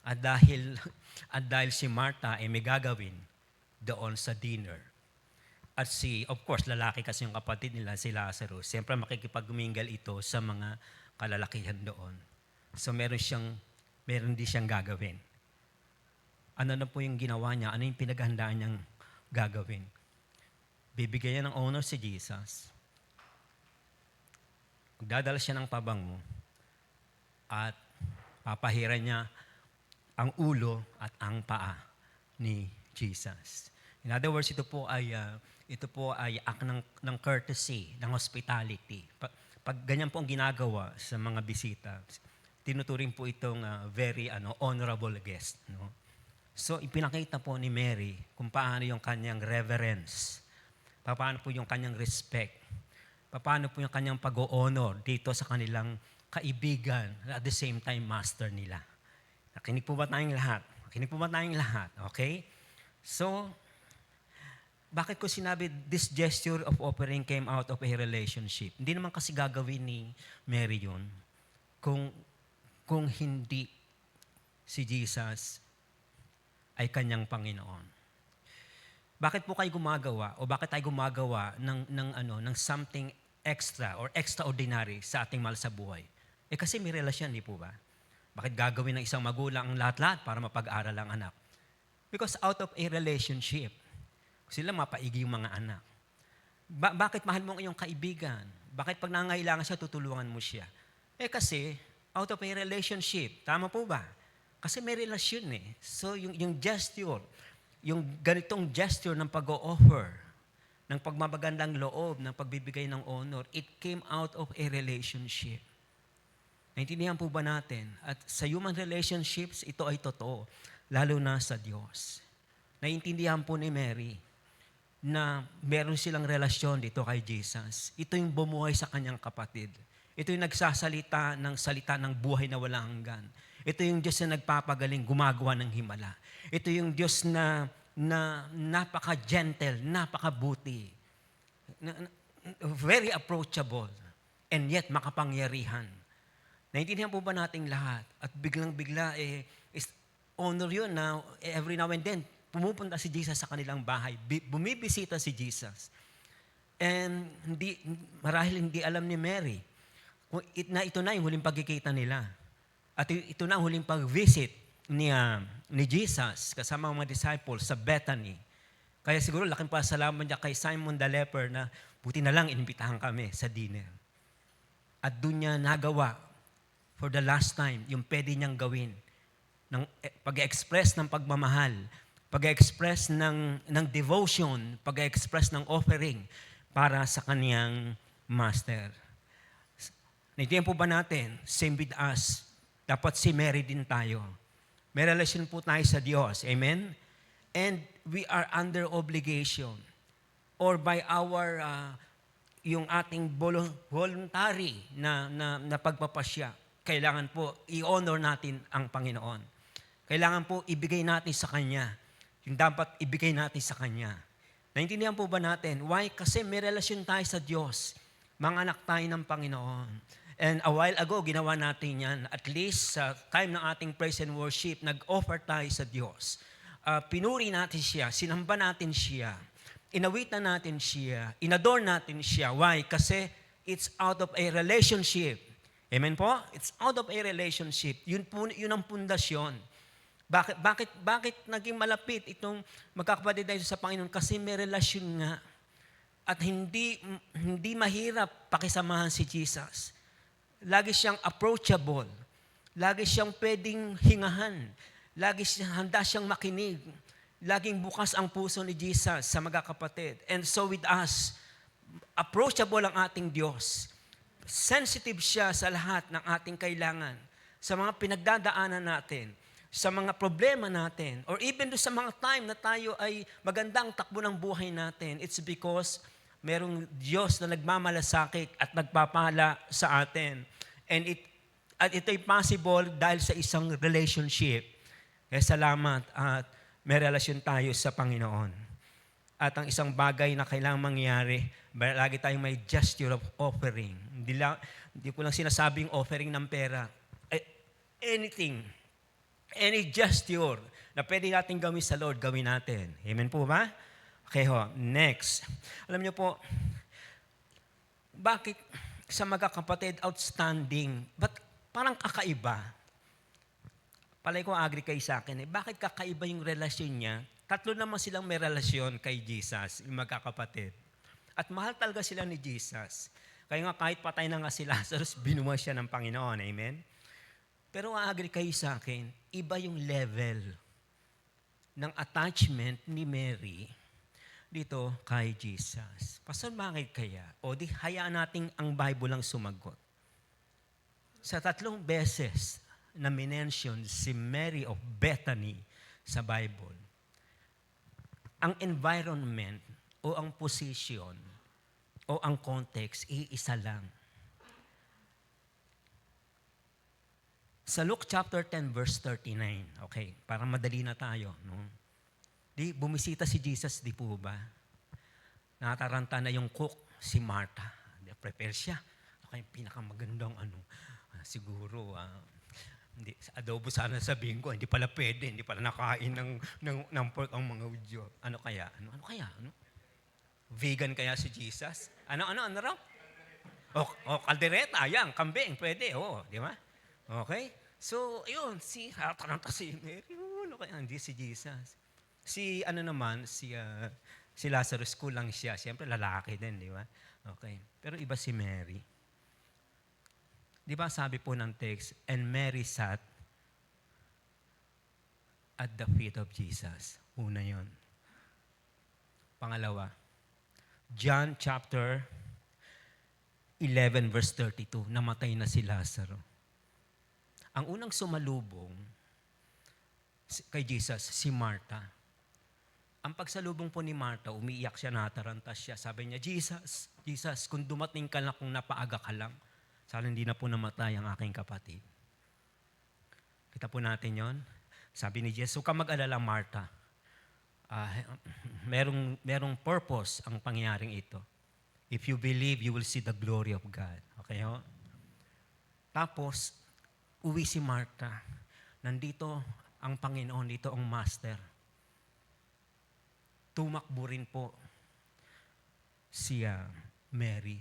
S5: At dahil si Martha ay may gagawin doon sa dinner. At of course, lalaki kasi yung kapatid nila, si Lazarus. Siyempre makikipag-mingle ito sa mga kalalakihan doon. So meron din siyang gagawin. Ano na po yung ginawa niya? Ano yung pinaghandaan niyang gagawin? Bibigyan niya ng honor si Jesus. Magdadala siya ng pabango at papahiran niya ang ulo at ang paa ni Jesus. In other words, ito po ay act ng courtesy, ng hospitality. Pag ganyan po ang ginagawa sa mga bisita, tinuturing po itong very honorable guest. No? So, ipinakita po ni Mary kung paano yung kanyang reverence, paano po yung kanyang respect, paano po yung kanyang pag-honor dito sa kanilang kaibigan, at the same time, master nila. Nakinig po ba tayong lahat? Okay? So, bakit ko sinabi, this gesture of offering came out of a relationship? Hindi naman kasi gagawin ni Mary yun kung hindi si Jesus ay kanyang Panginoon. Bakit po kayo gumagawa o bakit tayo gumagawa ng something extra or extraordinary sa ating mahal sa buhay? Kasi may relasyon, di po ba? Bakit gagawin ng isang magulang ang lahat-lahat para mapag-aral ang anak? Because out of a relationship, sila mapaigi yung mga anak. Bakit mahal mo ang iyong kaibigan? Bakit pag nangangailangan siya, tutulungan mo siya? Kasi out of a relationship, tama po ba? Kasi may relasyon So, yung gesture, yung ganitong gesture ng pag-o-offer, ng pagmamagandang loob, ng pagbibigay ng honor, it came out of a relationship. Naintindihan po ba natin? At sa human relationships, ito ay totoo, lalo na sa Diyos. Naintindihan po ni Mary na meron silang relasyon dito kay Jesus. Ito yung bumuhay sa kanyang kapatid. Ito yung nagsasalita ng salita ng buhay na walang hanggan. Ito yung Diyos na nagpapagaling, gumagawa ng himala. Ito yung Diyos na napaka-gentle, napaka-buti, very approachable, and yet makapangyarihan. Naintindihan po ba nating lahat? At biglang-bigla, is honor yun na every now and then, pumupunta si Jesus sa kanilang bahay. Bumibisita si Jesus. And marahil hindi alam ni Mary, ito na yung huling pagkikita nila. At ito na ang huling pag-visit ni Jesus kasama ang mga disciples sa Bethany. Kaya siguro laking pasalamat niya kay Simon the leper na buti na lang inimbitahan kami sa dinner. At doon niya nagawa for the last time yung pwede niyang gawin ng pag-express ng pagmamahal, pag-express ng devotion, pag-express ng offering para sa kaniyang master. Naintindihan po ba natin? Same with us. Dapat si Mary din tayo. May relasyon po tayo sa Diyos. Amen? And we are under obligation or by our yung ating voluntary na pagpapasya. Kailangan po i-honor natin ang Panginoon. Kailangan po ibigay natin sa Kanya. Yung dapat ibigay natin sa Kanya. Naintindihan po ba natin? Why? Kasi may relasyon tayo sa Diyos. Mga anak tayo ng Panginoon. And a while ago, ginawa natin yan. At least sa time ng ating praise and worship, nag-offer tayo sa Diyos. Pinuri natin siya, sinamba natin siya, inawitan natin siya, inadore natin siya. Why? Kasi it's out of a relationship. Amen po? It's out of a relationship. Yun ang pundasyon. Bakit naging malapit itong magkakapatid tayo sa Panginoon? Kasi may relasyon nga. At hindi mahirap pakisamahan si Jesus. Lagi siyang approachable. Lagi siyang pwedeng hingahan. Handa siyang makinig. Laging bukas ang puso ni Jesus sa mga kapatid. And so with us, approachable ang ating Diyos. Sensitive siya sa lahat ng ating kailangan. Sa mga pinagdadaanan natin. Sa mga problema natin. Or even sa mga time na tayo ay magandang takbo ng buhay natin. It's because merong Diyos na nagmamalasakit at nagpapala sa atin. And ito'y possible dahil sa isang relationship. Kaya salamat at may relasyon tayo sa Panginoon. At ang isang bagay na kailangang mangyari, lagi tayong may gesture of offering. Hindi ko lang sinasabing offering ng pera. Anything, any gesture na pwede natin gawin sa Lord, gawin natin. Amen po ba? Okay ho, next. Alam niyo po, bakit sa magkakapatid outstanding, but parang kakaiba? Palay ko agree kayo sa akin, bakit kakaiba yung relasyon niya? Tatlo naman silang may relasyon kay Jesus, yung magkakapatid. At mahal talaga sila ni Jesus. Kaya nga kahit patay na nga si Lazarus, binuhay siya ng Panginoon. Amen? Pero agree kayo sa akin, iba yung level ng attachment ni Mary dito kay Jesus. Pastor, bakit kaya? O di hayaan natin ang Bible lang sumagot. Sa 3 beses na minention si Mary of Bethany sa Bible, ang environment o ang position o ang context, iisa lang. Sa Luke chapter 10 verse 39, okay, para madali na tayo, no? Di bumisita si Jesus, di po ba? Nataranta na yung cook, si Martha. Prepare siya. Okay, pinakamagandang siguro, hindi, adobo sana sabihin ko, hindi pala pwede, hindi pala nakain ng pork ang mga Hudyo. Ano kaya? Ano kaya? Vegan kaya si Jesus? Ano raw? Kaldereta, ayan, kambing, pwede, di ba? Okay? So, yun, taranta si Mary, ano kaya? Hindi si Jesus. Si Lazarus, kulang siya. Siyempre, lalaki din, di ba? Okay. Pero iba si Mary. Di ba sabi po ng text, and Mary sat at the feet of Jesus. Una yon. Pangalawa, John chapter 11 verse 32, namatay na si Lazaro. Ang unang sumalubong kay Jesus, si Martha. Ang pagsalubong po ni Martha, umiiyak siya, natarantas siya. Sabi niya, Jesus, kung dumating ka na kung napaaga ka lang, sana hindi na po namatay ang aking kapatid. Kita po natin yon. Sabi ni Jesus, huwag ka mag-alala, Martha. Merong purpose ang pangyayaring ito. If you believe, you will see the glory of God. Okay ho? Tapos, uwi si Martha. Nandito ang Panginoon, dito ang Master. Tumakbo rin po si Mary.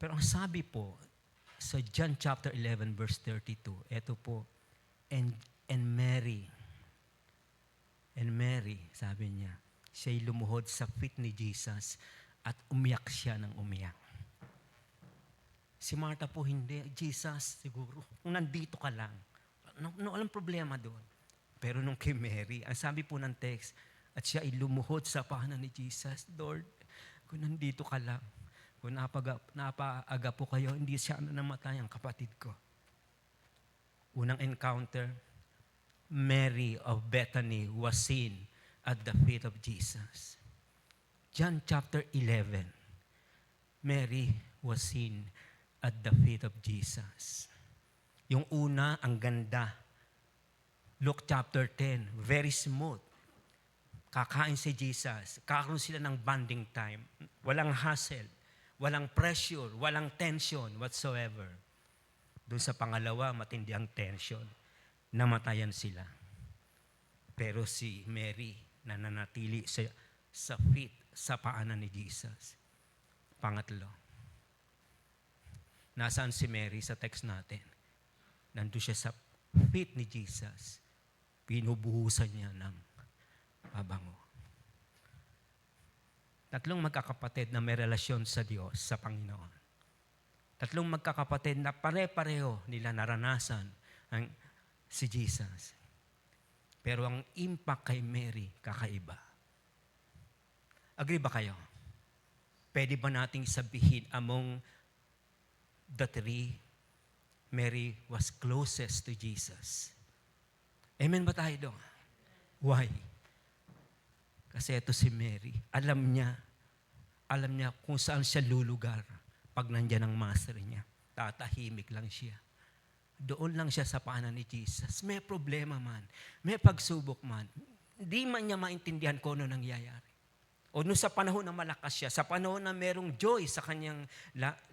S5: Pero ang sabi po, sa John chapter 11 verse 32, eto po, And, and Mary, sabi niya, siya'y lumuhod sa feet ni Jesus at umiyak siya ng umiyak. Si Martha po hindi. Jesus, siguro, kung nandito ka lang, walang problema doon. Pero nung kay Mary, ang sabi po ng text, at siya ay lumuhod sa paanan ni Jesus, Lord, kung nandito ka lang, kung napaaga po kayo, hindi siya namatay ang kapatid ko. Unang encounter, Mary of Bethany was seen at the feet of Jesus. John chapter 11, Mary was seen at the feet of Jesus. Yung una, ang ganda. Luke chapter 10, very smooth. Kakain si Jesus. Kakaroon sila ng bonding time. Walang hassle, walang pressure, walang tension whatsoever. Doon sa pangalawa, matindi ang tension. Namatayan sila. Pero si Mary, nananatili sa feet, sa paanan ni Jesus. Pangatlo, nasaan si Mary sa text natin? Nandun siya sa feet ni Jesus. Pinubuhusan niya ng pabango. Tatlong magkakapatid na may relasyon sa Diyos, sa Panginoon. Tatlong magkakapatid na pare-pareho nila naranasan si Jesus. Pero ang impact kay Mary, kakaiba. Agree ba kayo? Pwede ba nating sabihin among the three, Mary was closest to Jesus? Amen ba tayo doon? Why? Kasi ito si Mary, alam niya kung saan siya lulugar pag nandiyan ang master niya. Tatahimik lang siya. Doon lang siya sa paanan ni Jesus. May problema man, may pagsubok man, hindi man niya maintindihan kung ano nangyayari. O nung sa panahon na malakas siya, sa panahon na merong joy sa kanyang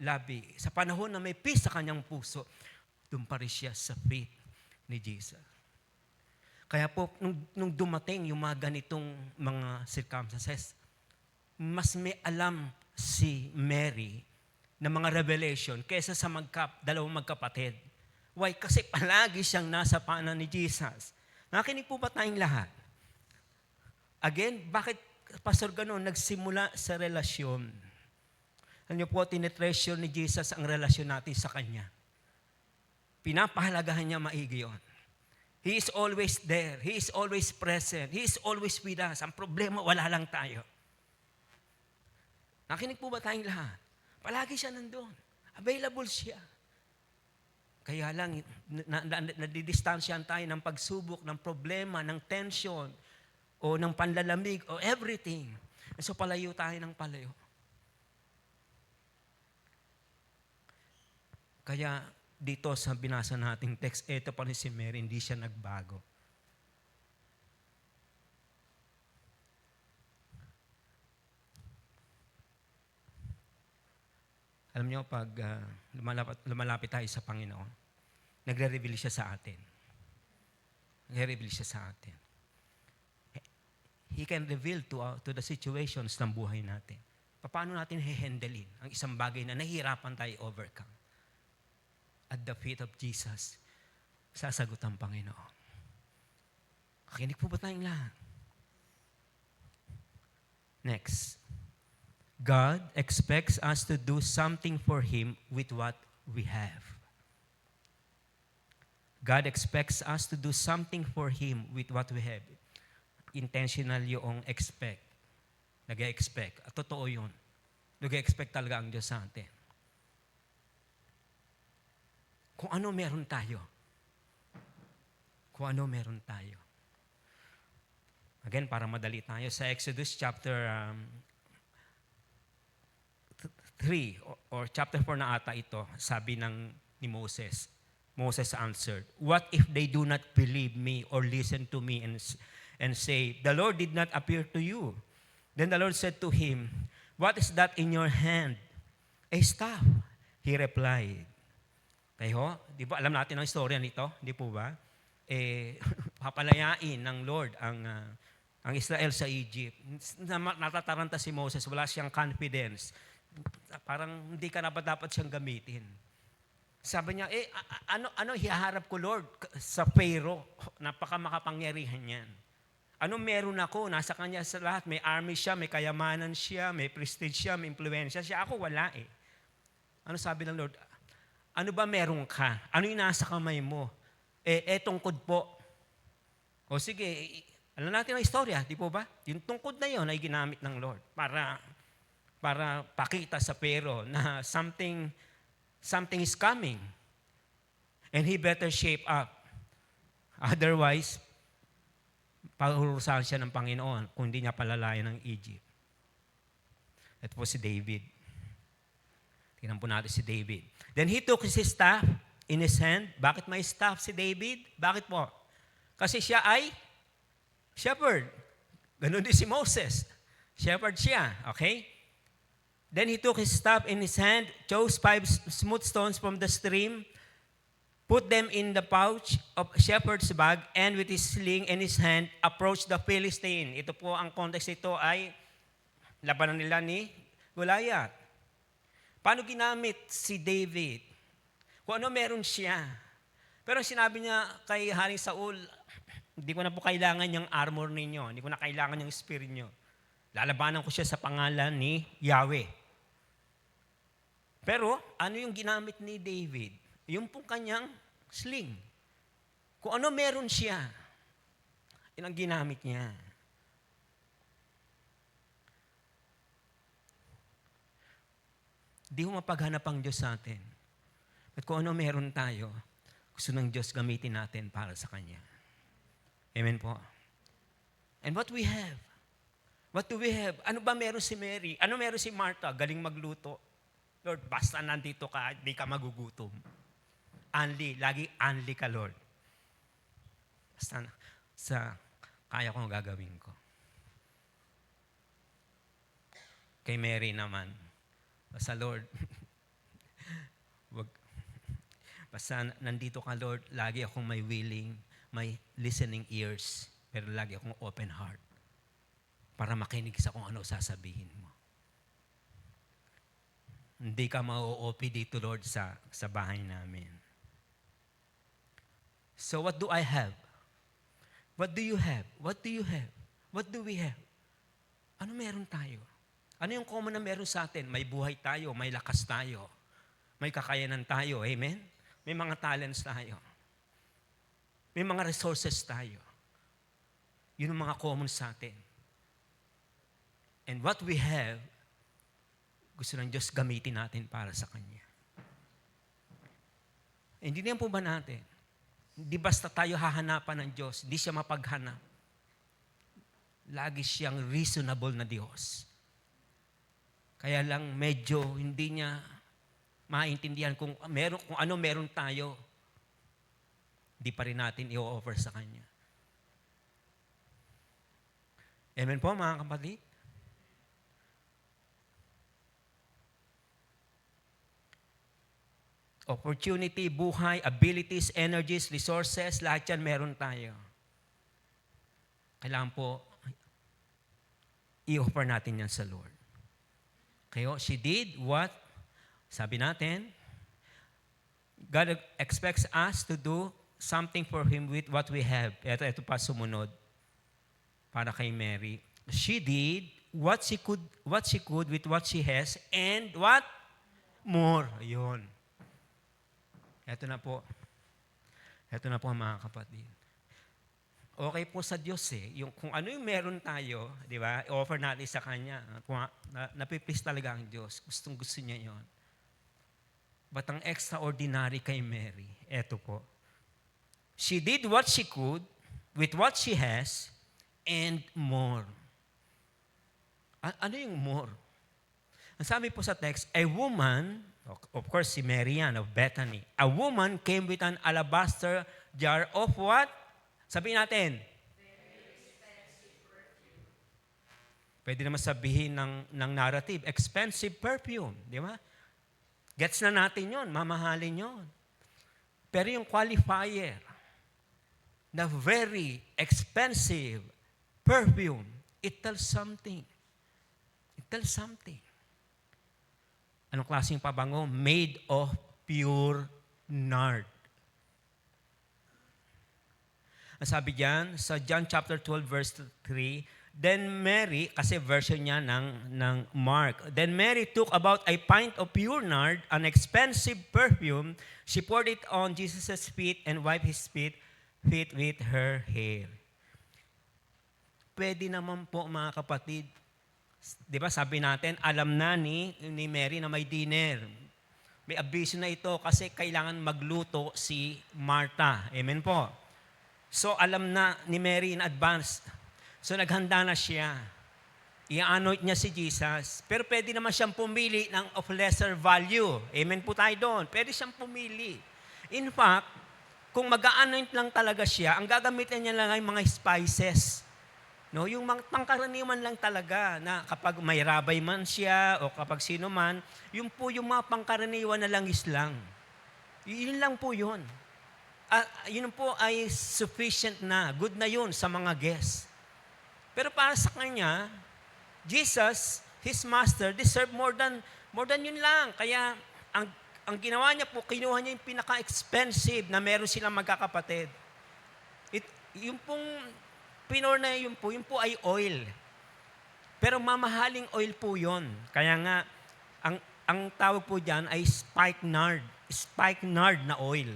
S5: labi, sa panahon na may peace sa kanyang puso, doon pa rin siya sa feet ni Jesus. Kaya po, nung dumating yung mga ganitong mga circumstances, mas may alam si Mary na mga revelation kaysa sa dalawang magkapatid. Why? Kasi palagi siyang nasa paanan ni Jesus. Nakinig po ba tayong lahat? Again, bakit, Pastor, ganun? Nagsimula sa relasyon. Alam niyo po, tinetreasure ni Jesus ang relasyon natin sa Kanya. Pinapahalagahan niya maigi yun. He is always there. He is always present. He is always with us. Ang problema, wala lang tayo. Nakinig po ba tayong lahat? Palagi siya nandun. Available siya. Kaya lang, nadidistansyahan tayo ng pagsubok, ng problema, ng tension, o ng panlalamig, o everything. So palayo tayo ng palayo. Kaya, dito sa binasa nating text, ito pa rin si Mary, hindi siya nagbago. Alam niyo, pag lumalapit tayo sa Panginoon, nagre-reveal siya sa atin. Nagre-reveal siya sa atin. He can reveal to the situations ng buhay natin. Paano natin hihendelin ang isang bagay na nahihirapan tayo overcome? At the feet of Jesus, sasagot ang Panginoon. Nakinig po ba tayong lahat? Next. God expects us to do something for Him with what we have. God expects us to do something for Him with what we have. Intentional yung expect. Nag-expect. At totoo yun. Nag-expect talaga ang Diyos sa atin. Kung ano meron tayo. Kung ano meron tayo. Again, para madali tayo, sa Exodus chapter 3 or chapter 4 na ata ito, sabi ni Moses. Moses answered, "What if they do not believe me or listen to me and say, 'The Lord did not appear to you'?" Then the Lord said to him, "What is that in your hand?" "A staff," he replied. Kayo, di ba alam natin ang istorya nito? Di po ba? Papalayain ng Lord ang Israel sa Egypt. Natataranta si Moses, wala siyang confidence. Parang hindi ka dapat siyang gamitin. Sabi niya, ano hiharap ko, Lord, sa Pharaoh? Napaka makapangyarihan yan. Ano meron ako? Nasa kanya sa lahat. May army siya, may kayamanan siya, may prestige siya, may influensya siya. Ako wala eh. Ano sabi ng Lord? Ano ba meron ka? Ano yung nasa kamay mo? Tungkod po. O sige, alam natin ang istorya, di po ba? Yung tungkod na yon ay ginamit ng Lord para pakita sa Pharaoh na something is coming. And he better shape up. Otherwise, pahurusahan siya ng Panginoon kung hindi niya palalayan ng Egypt. Ito po si David. Tingnan po natin si David. Then he took his staff in his hand. Bakit may staff si David? Bakit po? Kasi siya ay shepherd. Ganun din si Moses. Shepherd siya. Okay? Then he took his staff in his hand, chose 5 smooth stones from the stream, put them in the pouch of shepherd's bag, and with his sling in his hand, approached the Philistine. Ito po ang context ito ay labanan nila ni Goliath. Paano ginamit si David? Kung ano meron siya. Pero sinabi niya kay Haring Saul, hindi ko na po kailangan yung armor ninyo. Hindi ko na kailangan yung spear niyo. Lalabanan ko siya sa pangalan ni Yahweh. Pero ano yung ginamit ni David? Yung pong kanyang sling. Kung ano meron siya, yun ang ginamit niya. Di ho mapaghanap ang Diyos sa atin. At kung ano meron tayo, gusto ng Diyos gamitin natin para sa Kanya. Amen po. And what we have? What do we have? Ano ba meron si Mary? Ano meron si Martha? Galing magluto. Lord, basta nandito ka, di ka magugutom. Only, lagi only ka, Lord. Basta sa kaya kong gagawin ko. Kay Mary naman, basta Lord, basta nandito ka, Lord, lagi akong may willing, may listening ears, pero lagi akong open heart para makinig sa kung ano sasabihin mo. Hindi ka mau-OP dito, Lord, sa bahay namin. So what do I have? What do you have? What do you have? What do we have? Ano meron tayo? Ano yung common na meron sa atin? May buhay tayo, may lakas tayo, may kakayanan tayo, amen? May mga talents tayo. May mga resources tayo. Yun ang mga common sa atin. And what we have, gusto ng Diyos gamitin natin para sa Kanya. Hindi niyan po ba natin? Hindi basta tayo hahanapan ng Diyos, hindi siya mapaghanap. Lagi siyang reasonable na Diyos. Kaya lang medyo hindi niya maintindihan kung ano meron tayo, hindi pa rin natin i-offer sa Kanya. Amen po mga kapatid? Opportunity, buhay, abilities, energies, resources, lahat yan meron tayo. Kailangan po, i-offer natin yan sa Lord. Kaya she did what? Sabi natin, God expects us to do something for Him with what we have. Ito pa sumunod para kay Mary. She did what she could with what she has, and what? More. Ayun. Ito na po mga kapatid. Okay po sa Diyos kung ano yung meron tayo, di ba, i-offer natin sa Kanya. Kung napiplease talaga ang Diyos, gustong-gusto niya yon. But ang extraordinary kay Mary, eto po. She did what she could with what she has and more. Ano yung more? Ang sabi po sa text, a woman, of course si Mary yan of Bethany, a woman came with an alabaster jar of what? Sabihin natin. Pwede naman sabihin ng narrative, expensive perfume. Di ba? Gets na natin yon, mamahalin yon. Pero yung qualifier, na very expensive perfume, it tells something. It tells something. Anong klaseng pabango? Made of pure nard. Ang sabi diyan sa John chapter 12 verse 3, then Mary, kasi version niya ng Mark, then Mary took about a pint of pure nard, an expensive perfume. She poured it on Jesus' feet and wiped his feet with her hair. Pwede naman po mga kapatid. Di ba sabi natin, alam na ni Mary na may dinner. May abiso na ito kasi kailangan magluto si Martha. Amen po. So alam na ni Mary in advance. So naghanda na siya. I-anoint niya si Jesus. Pero pwede naman siyang pumili of lesser value. Amen po tayo doon. Pwede siyang pumili. In fact, kung mag-anoint lang talaga siya, ang gagamitin niya lang ay mga spices. No, yung mga pangkaraniwan lang talaga na kapag may rabay man siya o kapag sino man, yun po yung mga pangkaraniwan na langis lang. Yun lang po yun. Yun po ay sufficient na, good na yun sa mga guests. Pero para sa kanya, Jesus, his master, deserved more than yun lang. Kaya ang ginawa niya po, kinuha niya yung pinaka-expensive na meron silang magkakapatid. Yung pong pinor na yun po ay oil. Pero mamahaling oil po yun. Kaya nga, ang tawag po dyan ay spike nard na oil.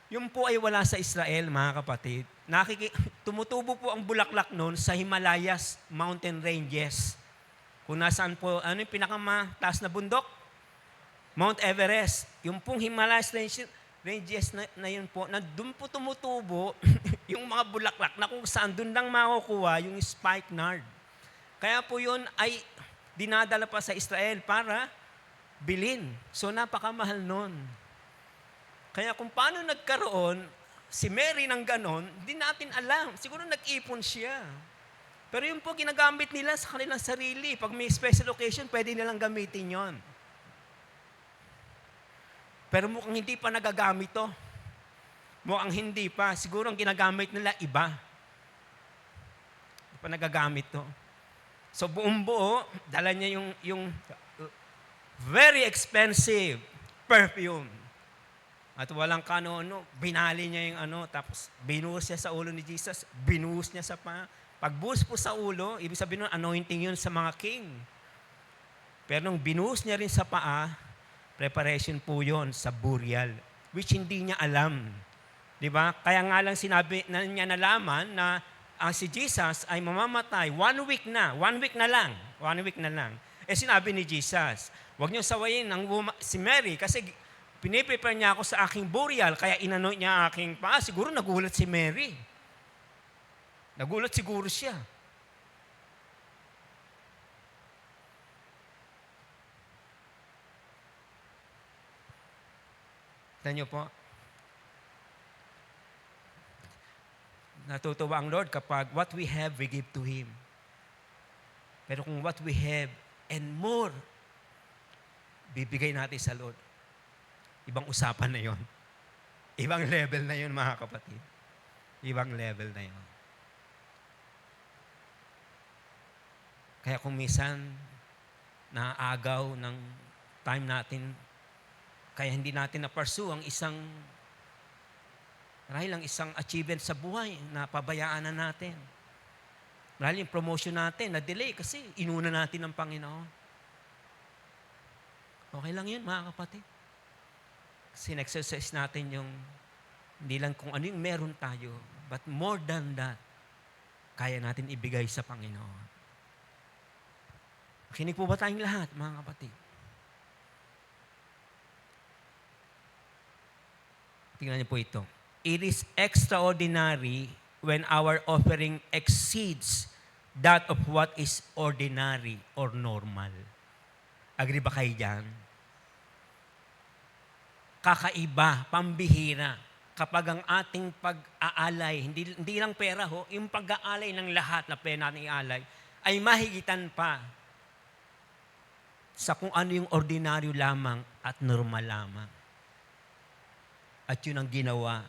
S5: Yun po ay wala sa Israel, mga kapatid. Tumutubo po ang bulaklak noon sa Himalayas mountain ranges. Kung nasaan po, ano yung pinakamataas na bundok? Mount Everest. Yung pong Himalayas ranges na yun po, na doon po tumutubo yung mga bulaklak na kung saan doon lang makukuha yung spike nard. Kaya po yun ay dinadala pa sa Israel para bilhin. So napakamahal nun. Kaya kung paano nagkaroon si Mary ng ganon, hindi natin alam. Siguro nag-ipon siya. Pero yun po ginagamit nila sa kanilang sarili. Pag may special occasion, pwede nilang gamitin yon. Pero mukhang hindi pa nagagamit to. Mukhang hindi pa. Siguro ang ginagamit nila iba. Hindi pa nagagamit to. So buong buo, dala niya yung very expensive perfume. At walang kano-ano, binali niya yung tapos binuhos niya sa ulo ni Jesus, binuhos niya sa paa. Pagbuhos po sa ulo, ibig sabihin nun, anointing yun sa mga king. Pero nung binuhos niya rin sa paa, preparation po yun sa burial, which hindi niya alam. Di ba? Kaya nga lang sinabi na niya nalaman na si Jesus ay mamamatay 1 week na lang. Eh sinabi ni Jesus, huwag niyo sawayin si Mary kasi piniprepare niya ako sa aking burial, kaya inanoint niya aking paa. Siguro nagulat si Mary. Nagulat siguro siya. Tignan niyo po. Natutuwa ang Lord kapag what we have, we give to Him. Pero kung what we have and more, bibigay natin sa Lord. Ibang usapan na yon. Ibang level na yon, mga kapatid. Ibang level na yon. Kaya kung minsan naagaw ng time natin, kaya hindi natin na-pursue ang isang achievement sa buhay na pabayaan na natin. Marahil yung promotion natin na-delay kasi inuna natin ng Panginoon. Okay lang yun, mga kapatid. Kasi exercise natin yung hindi lang kung ano yung meron tayo, but more than that, kaya natin ibigay sa Panginoon. Makinig po ba tayong lahat, mga kapatid? Tingnan niyo po ito. It is extraordinary when our offering exceeds that of what is ordinary or normal. Agree ba kayo dyan? Kakaiba, pambihira, kapag ang ating pag-aalay, hindi lang pera yung pag-aalay ng lahat na pwede natin ialay, ay mahigitan pa sa kung ano yung ordinaryo lamang at normal lamang. At yun ang ginawa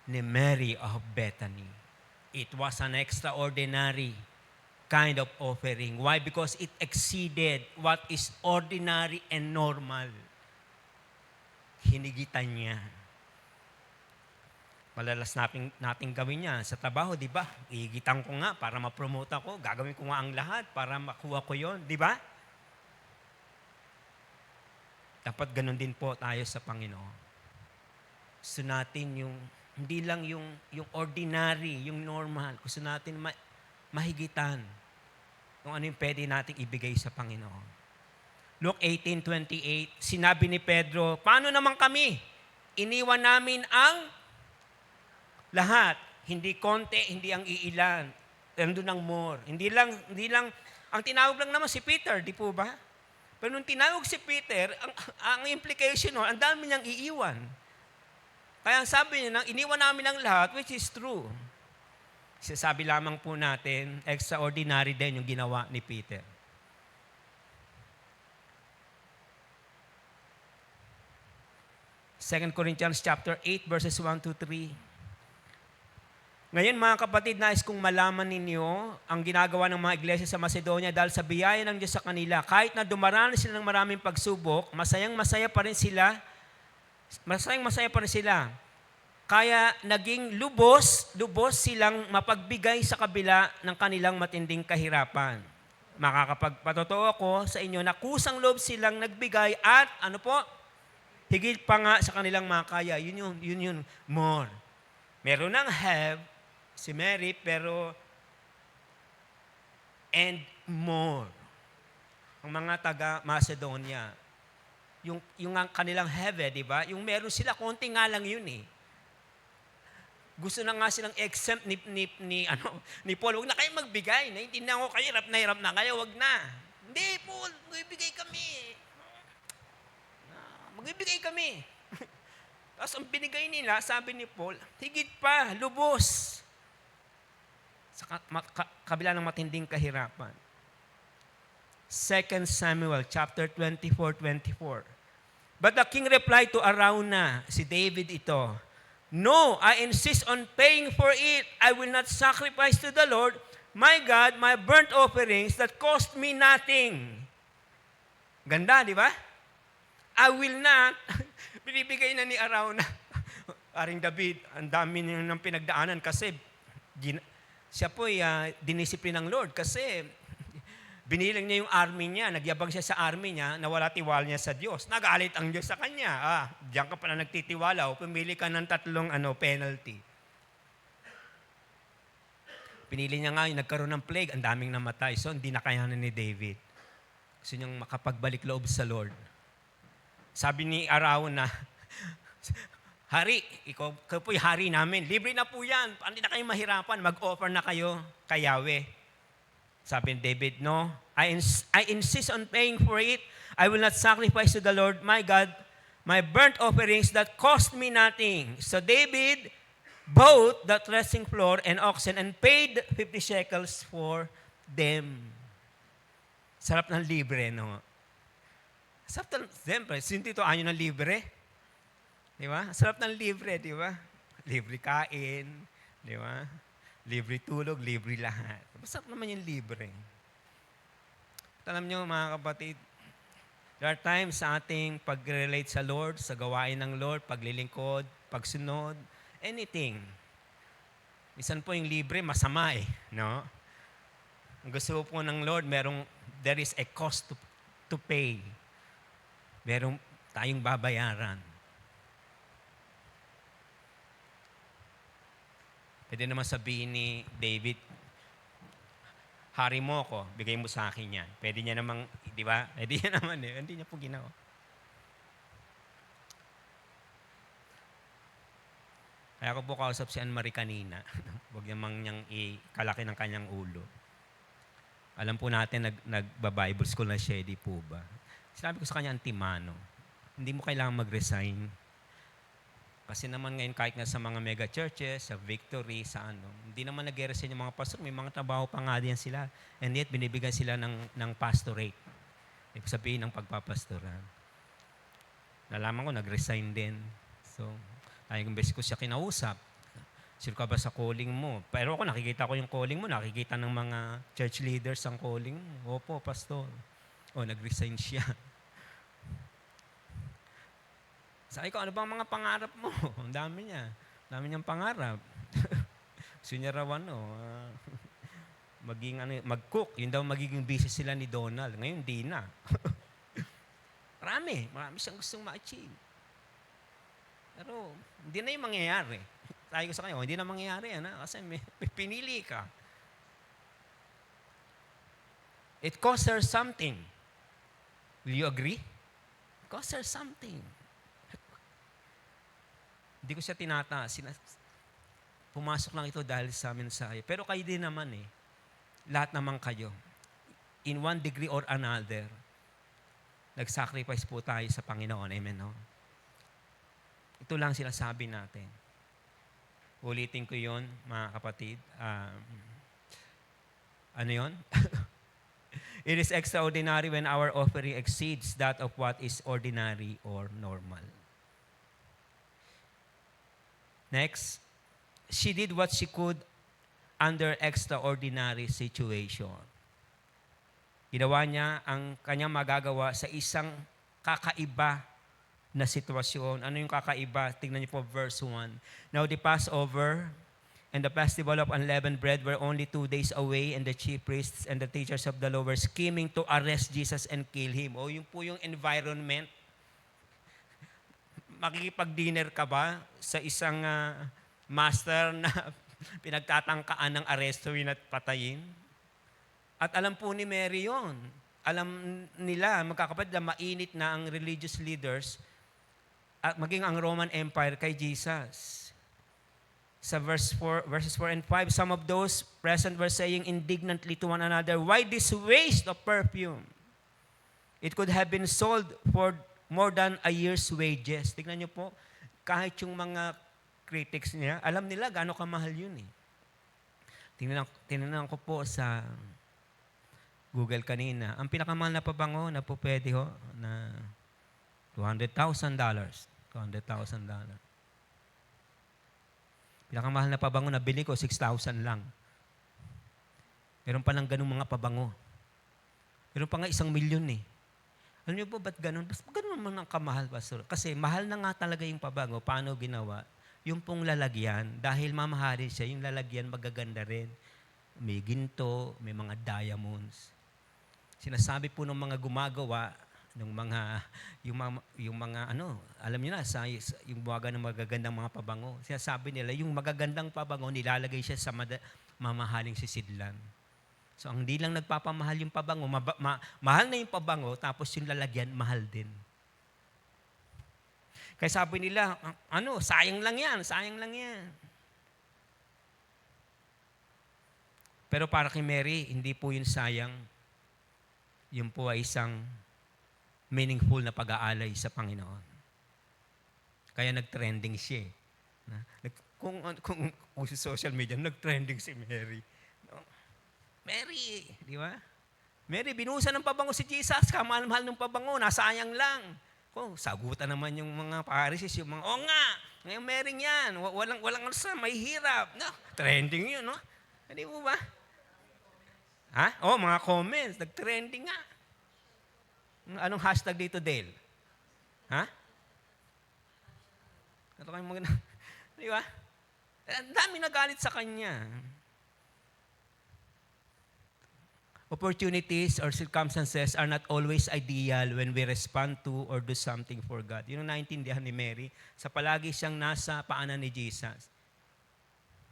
S5: ni Mary of Bethany. It was an extraordinary kind of offering. Why? Because it exceeded what is ordinary and normal. hinigitan niya. Malalas nating gawin niya sa trabaho, di ba? Ihigitan ko nga para ma-promote ako. Gagawin ko nga ang lahat para makuha ko yon, di ba? Dapat ganun din po tayo sa Panginoon. Gusto natin hindi lang yung ordinary, yung normal. Gusto natin mahigitan kung ano yung pwede nating ibigay sa Panginoon. Luke 18:28, sinabi ni Pedro, paano naman kami? Iniwan namin ang lahat, hindi konti, hindi ang iilan. Nandun ang more. Hindi lang, ang tinawag lang naman si Peter, di po ba? Pero nung tinawag si Peter, ang implication nun, ang dami niyang iiwan. Kaya ang sabi niya, iniwan namin ang lahat, which is true. Sasabi lamang po natin, extraordinary din yung ginawa ni Peter. Second Corinthians chapter 8, verses 1-3. Ngayon mga kapatid, nais kong malaman ninyo ang ginagawa ng mga iglesia sa Macedonia dahil sa biyaya ng Diyos sa kanila. Kahit na dumaranas sila ng maraming pagsubok, masayang-masaya pa rin sila. Kaya naging lubos silang mapagbigay sa kabila ng kanilang matinding kahirapan. Makakapagpatotoo ako sa inyo na kusang loob silang nagbigay at higit pa nga sa kanilang makaya. Yun yun, more. Meron ng have, si Mary, pero and more. Ang mga taga-Macedonia, yung kanilang have, di ba? Yung meron sila, konti nga lang yun eh. Gusto na nga silang exempt ni Paul, huwag na kayo magbigay. Naintindihan ko kayo, hirap na kayo, huwag na. Hindi, Paul, magbibigay kami. Magbibigay kami. Tapos ang binigay nila, sabi ni Paul, higit pa, lubos. Sa kabila ng matinding kahirapan. 2 Samuel chapter 24:24. But the king replied to Arauna, si David ito, no, I insist on paying for it. I will not sacrifice to the Lord, my God, my burnt offerings that cost me nothing. Ganda, di ba? I will not. Binibigay na ni Arauna. Aring David, ang dami niya ng pinagdaanan kasi siya po dinisiplin ng Lord kasi binilang niya yung army niya, nagyabang siya sa army niya, nawala tiwala niya sa Diyos. Nagalit ang Diyos sa kanya. Diyan ka pala nagtitiwala o pumili ka ng 3 penalty. Pinili niya nga yung nagkaroon ng plague, ang daming namatay. So hindi nakayanan ni David. Gusto niyang makapagbalik loob sa Lord. Sabi ni Arauna, Hari, ikaw po yung hari namin. Libre na po yan. Hindi na kayo mahirapan. Mag-offer na kayo kay Yahweh. Sabi ni David, no. I insist on paying for it. I will not sacrifice to the Lord, my God, my burnt offerings that cost me nothing. So David bought the threshing floor and oxen and paid 50 shekels for them. Sarap ng libre, no? Sarap ng, siyempre, sinti ito anyo ng libre. Di ba? Sarap ng libre, di ba? Libre kain, di ba? Libre tulog, libre lahat. Masarap naman yung libre. At alam nyo, mga kapatid, there are times sa ating pag-relate sa Lord, sa gawain ng Lord, paglilingkod, pagsunod, anything. Minsan po yung libre, masama eh. No? Ang gusto po ng Lord, there is a cost to pay. Meron tayong babayaran. Pwede naman sabihin ni David, hari mo ko, bigay mo sa akin yan. Pwede niya namang, di ba? Pwede niya naman eh. Hindi niya po ginawa. Kaya ako po kausap si Anne-Marie kanina. Huwag namang niyang ikalaki ng kanyang ulo. Alam po natin, nagba-Bible school na siya, di po ba? Sinabi ko sa kanya, Antimano, hindi mo kailangan mag-resign. Kasi naman ngayon, kahit nga sa mga mega churches, sa Victory, sa hindi naman nag-resign yung mga pastor. May mga trabaho pa nga din sila. And yet, binibigyan sila ng pastorate. Ibig sabihin ng pagpapastoran. Nalaman ko, nag-resign din. So, ayong beses ko siya kinausap. Sure ka ba sa calling mo? Pero ako, nakikita ko yung calling mo. Nakikita ng mga church leaders ang calling mo. Opo, pastor. O, nag-resign siya. Sabi ko, ano bang mga pangarap mo? Ang dami niya. Ang dami niyang pangarap. Gusto niya raw maging mag-cook. Yun daw magiging business sila ni Donald. Ngayon, di na. Marami siyang gustong ma-achieve. Pero, hindi na yung mangyayari. Sabi ko sa kanya, hindi na mangyayari yan, kasi may pinili ka. It costs her something. Will you agree? It costs her something. Hindi ko siya tinataas. Pumasok lang ito dahil sa mensahe. Pero kayo din naman lahat naman kayo, in one degree or another, nag-sacrifice po tayo sa Panginoon. Amen, no? Ito lang sinasabi natin. Ulitin ko yon, mga kapatid. Ano yon? It is extraordinary when our offering exceeds that of what is ordinary or normal. Next, she did what she could under extraordinary situation. Ginawa niya ang kanyang magagawa sa isang kakaiba na sitwasyon. Ano yung kakaiba? Tingnan niyo po verse 1. Now the Passover and the festival of unleavened bread were only 2 days away, and the chief priests and the teachers of the law were scheming to arrest Jesus and kill him. O yun po yung environment. Makikipag-dinner ka ba sa isang master na pinagtatangkaan ng arestuin at patayin? At alam po ni Mary yun. Alam nila, magkakapatid, na mainit na ang religious leaders at maging ang Roman Empire kay Jesus. Sa verses 4 and 5, some of those present were saying indignantly to one another, "Why this waste of perfume? It could have been sold for more than a year's wages." Tignan niyo po, kahit yung mga critics niya, alam nila gaano kamahal yun Tingnan ko po sa Google kanina. Ang pinakamahal na pabango na po pwede na $200,000. Pinakamahal na pabango na bili ko, 6,000 lang. Meron pa lang ganung mga pabango. Meron pa nga 1,000,000 Alam niyo po, ba't ganun? Ba't ganun naman ang kamahal, Pastor? Kasi mahal na nga talaga yung pabango. Paano ginawa? Yung pong lalagyan, dahil mamahalin siya, yung lalagyan magaganda rin. May ginto, may mga diamonds. Sinasabi po ng mga gumagawa, ng mga, yung mga alam niyo na, yung buwaga ng magagandang mga pabango. Sinasabi nila, yung magagandang pabango, nilalagay siya sa mamahaling sisidlan. So, ang di lang nagpapamahal yung pabango, mahal na yung pabango, tapos yung lalagyan, mahal din. Kaya sabi nila, sayang lang yan. Pero para kay Mary, hindi po yun sayang. Yun po ay isang meaningful na pag-aalay sa Panginoon. Kaya nag-trending siya. Kung sa social media, nag-trending si Mary. Mary, di ba? Mary, binuhusan ng pabango si Jesus, kamahal-mahal ng pabango, nasayang lang. Sagutan naman yung mga Pharisees, yung mga, nga, ngayon Mary yan, walang may hirap. No? Trending yun, no? Hindi mo ba? Mga comments, nag-trending nga. Anong hashtag dito, Dale? Ito kayo maganda. Di ba? Ang dami nagalit sa kanya. Opportunities or circumstances are not always ideal when we respond to or do something for God. Yun ang naintindihan ni Mary sa palagi siyang nasa paanan ni Jesus.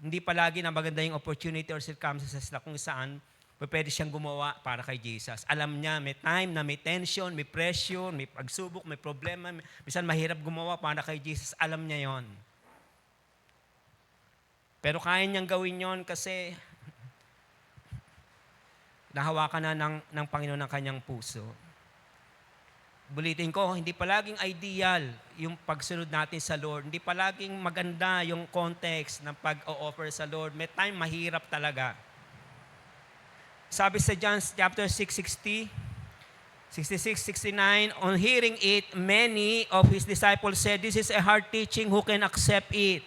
S5: Hindi palagi na maganda yung opportunity or circumstances na kung saan pwede siyang gumawa para kay Jesus. Alam niya, may time na may tension, may pressure, may pagsubok, may problema, minsan mahirap gumawa para kay Jesus. Alam niya yon. Pero kaya niyang gawin yon kasi nahawakan na ng Panginoon ng kanyang puso. Bulitin ko, hindi palaging ideal yung pagsunod natin sa Lord. Hindi palaging maganda yung context ng pag-o-offer sa Lord. May time mahirap talaga. Sabi sa John chapter 6:60, 66, 69, on hearing it, many of his disciples said, "This is a hard teaching, who can accept it?"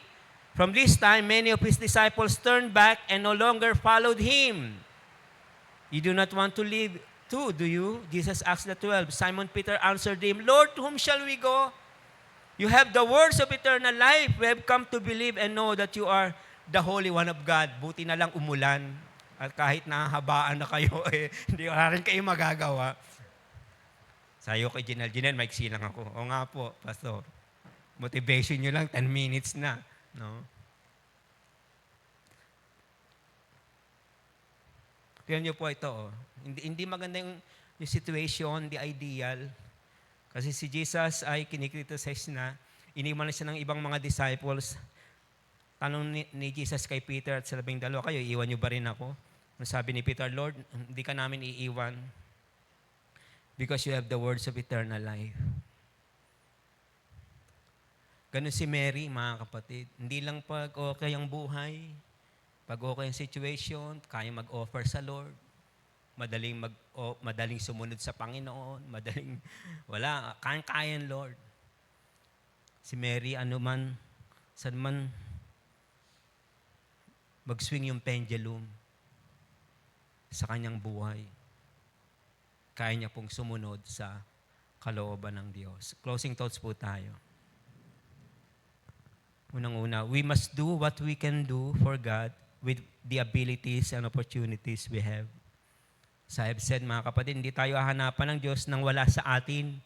S5: From this time, many of his disciples turned back and no longer followed him. You do not want to leave too, do you? Jesus asked the 12. Simon Peter answered him, "Lord, to whom shall we go? You have the words of eternal life. We have come to believe and know that you are the Holy One of God. Buti na lang umulan. At kahit nahahabaan na kayo, hindi wala rin kayo magagawa. Sayo kay Jinel, maiksi lang ako. O nga po, Pastor. Motivation nyo lang, 10 minutes na. No? Tignan nyo po ito. Oh. Hindi maganda yung situation, hindi ideal. Kasi si Jesus ay kinikriticize na, iniwan na siya ng ibang mga disciples. Tanong ni Jesus kay Peter at sa 12, kayo, iiwan nyo ba rin ako? Sabi ni Peter, Lord, hindi ka namin iiwan because you have the words of eternal life. Ganun si Mary, mga kapatid. Hindi lang pag okay ang buhay, pag okay ang situation, kaya mag-offer sa Lord, madaling sumunod sa Panginoon, kaya Lord. Si Mary, saan man mag-swing yung pendulum sa kanyang buhay, kaya niya pong sumunod sa kalooban ng Diyos. Closing thoughts po tayo. Unang-una, we must do what we can do for God with the abilities and opportunities we have. As I have said, mga kapatid, hindi tayo hahanapan ng Diyos nang wala sa atin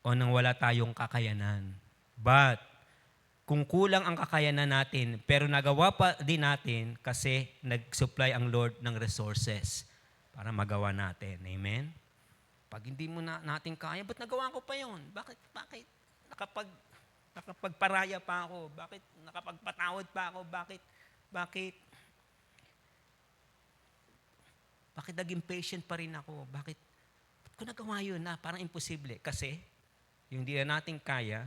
S5: o nang wala tayong kakayanan. But, kung kulang ang kakayanan natin, pero nagawa pa din natin kasi nag-supply ang Lord ng resources para magawa natin. Amen? Pag hindi mo natin kaya, ba't nagawa ko pa yun? Bakit? Nakapagparaya pa ako? Bakit nakapagpatawad pa ako? Bakit naging patient pa rin ako? Bakit ko nagawa yun na parang imposible? Kasi yung di na natin kaya,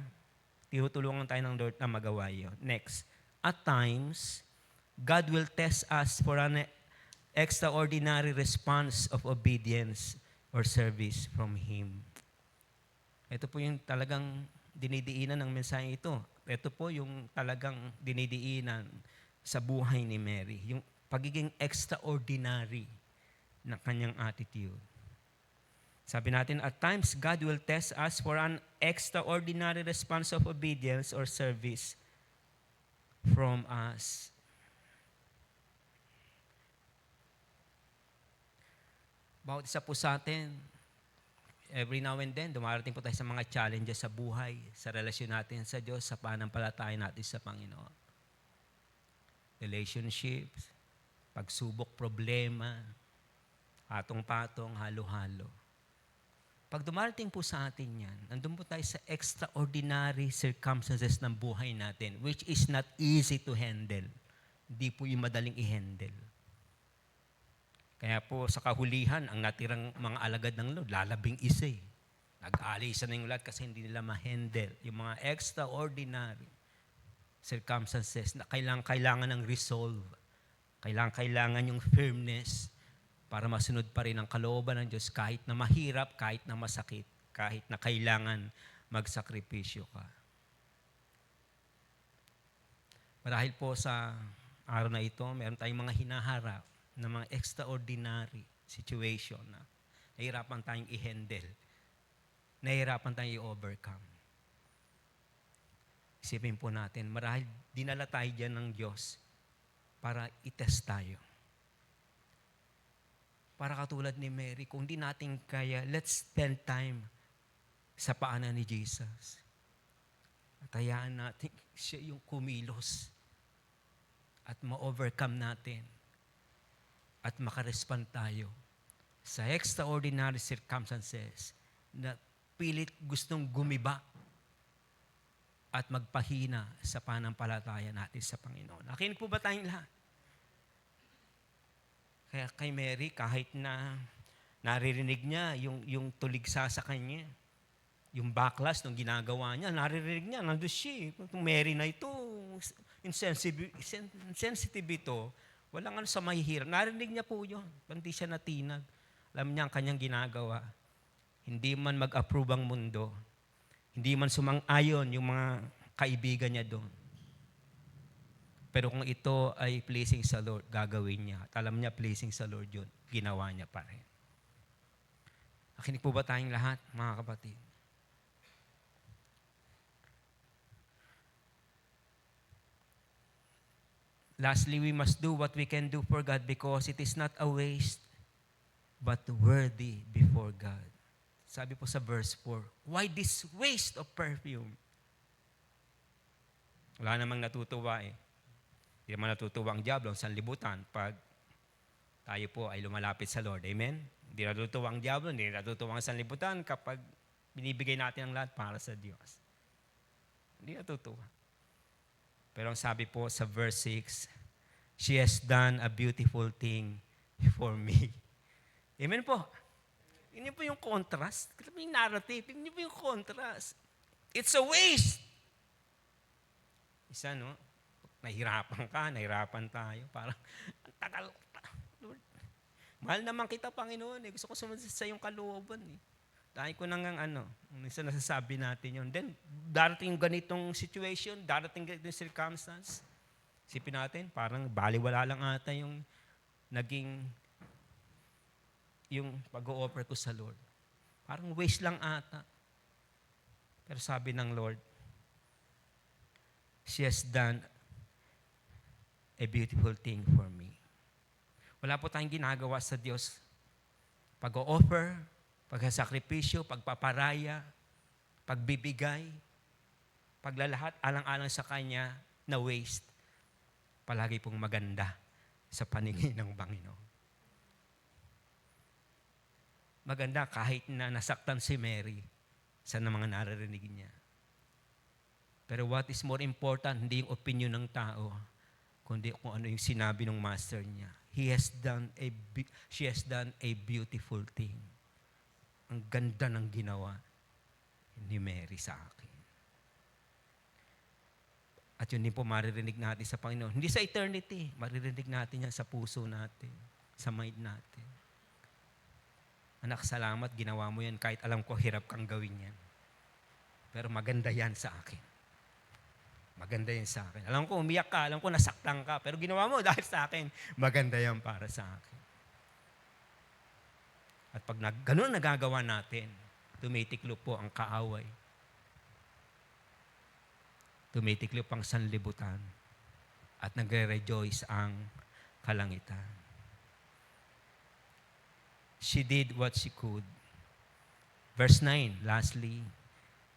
S5: tinutulungan tayo ng Lord na magawa yun. Next, at times, God will test us for an extraordinary response of obedience or service from Him. Ito po yung talagang dinidiinan ng mensahe ito. Ito po yung talagang dinidiinan sa buhay ni Mary. Yung pagiging extraordinary ng kanyang attitude. Sabi natin, at times, God will test us for an extraordinary response of obedience or service from us. Bawat isa po sa atin, every now and then, dumarating po tayo sa mga challenges sa buhay, sa relasyon natin sa Diyos, sa pananampalataya natin sa Panginoon. Relationships, pagsubok, problema, patong-patong, halo-halo. Pag dumarating po sa atin yan, nandun po tayo sa extraordinary circumstances ng buhay natin, which is not easy to handle. Hindi po yung madaling i-handle. Kaya po sa kahulihan, ang natirang mga alagad ng Lord, lalabing isa eh. Nag-alisa na yung lahat kasi hindi nila ma-handle. Yung mga extraordinary circumstances na kailangan ng resolve. Kailangan yung firmness para masunod pa rin ang kalooban ng Diyos kahit na mahirap, kahit na masakit, kahit na kailangan magsakripisyo ka. Marahil po sa araw na ito, meron tayong mga hinaharap na mga extraordinary situation na nahihirapan tayong i-handle, nahihirapan tayong i-overcome. Isipin po natin, marahil dinala tayo dyan ng Diyos para i-test tayo. Para katulad ni Mary, kung di natin kaya, let's spend time sa paanan ni Jesus. At hayaan natin siya yung kumilos at ma-overcome natin at makarespond tayo sa extraordinary circumstances na pilit gustong gumiba at magpahina sa pananampalataya natin sa Panginoon. Nakinig po ba tayong lahat? Kaya kay Mary, kahit na naririnig niya yung tuligsa sa kanya, yung backlash nung ginagawa niya, naririnig niya, nandun siya. Itong Mary na ito, insensitive ito, walang sa mahihirap. Narinig niya po yun, hindi siya natinag. Alam niya ang kanyang ginagawa. Hindi man mag-approve ang mundo, hindi man sumang-ayon yung mga kaibigan niya doon. Pero kung ito ay pleasing sa Lord, gagawin niya. At alam niya, pleasing sa Lord yun. Ginawa niya pa rin. Nakinig po ba tayong lahat, mga kapatid? Lastly, we must do what we can do for God because it is not a waste, but worthy before God. Sabi po sa verse 4, why this waste of perfume? Wala namang natutuwa eh. Hindi naman natutuwa ang diablo, ang sanlibutan, pag tayo po ay lumalapit sa Lord. Amen? Hindi natutuwa ang diablo, hindi natutuwa ang sanlibutan kapag binibigay natin ang lahat para sa Diyos. Hindi natutuwa. Pero ang sabi po sa verse 6, she has done a beautiful thing for me. Amen po. Yun po yung contrast. Yung narrative, yun po yung contrast. It's a waste. Isa, no? Nahirapan tayo. Parang, ang tagal. Lord, mahal naman kita, Panginoon. Eh. Gusto ko sumunod sa iyong kalooban. Eh. Dahil ko nang minsan nasasabi natin yun. Then, darating ganitong situation, darating ganitong circumstance. Isipin natin, parang baliwala lang ata yung naging yung pag-o-offer ko sa Lord. Parang waste lang ata. Pero sabi ng Lord, she has done a beautiful thing for me. Wala po tayong ginagawa sa Diyos. Pag-o-offer, pagsasakripisyo, pagpaparaya, pagbibigay, paglalahat, alang-alang sa Kanya na waste. Palagi pong maganda sa paningin ng Panginoon. Maganda kahit na nasaktan si Mary sa mga naririnig niya. Pero what is more important, hindi yung opinion ng tao, kundi kung ano yung sinabi ng master niya. She has done a beautiful thing. Ang ganda ng ginawa ni Mary sa akin. At yun din po maririnig natin sa Panginoon. Hindi sa eternity, maririnig natin yan sa puso natin, sa mind natin. Anak, salamat, ginawa mo yan kahit alam ko hirap kang gawin yan. Pero maganda yan sa akin. Maganda yan sa akin. Alam ko umiyak ka, alam ko nasaktan ka, pero ginawa mo dahil sa akin, maganda yan para sa akin. At pag ganun nagagawa natin, tumitiklop po ang kaaway. Tumitiklop ang sanlibutan at nagre-rejoice ang kalangitan. She did what she could. Verse 9, lastly,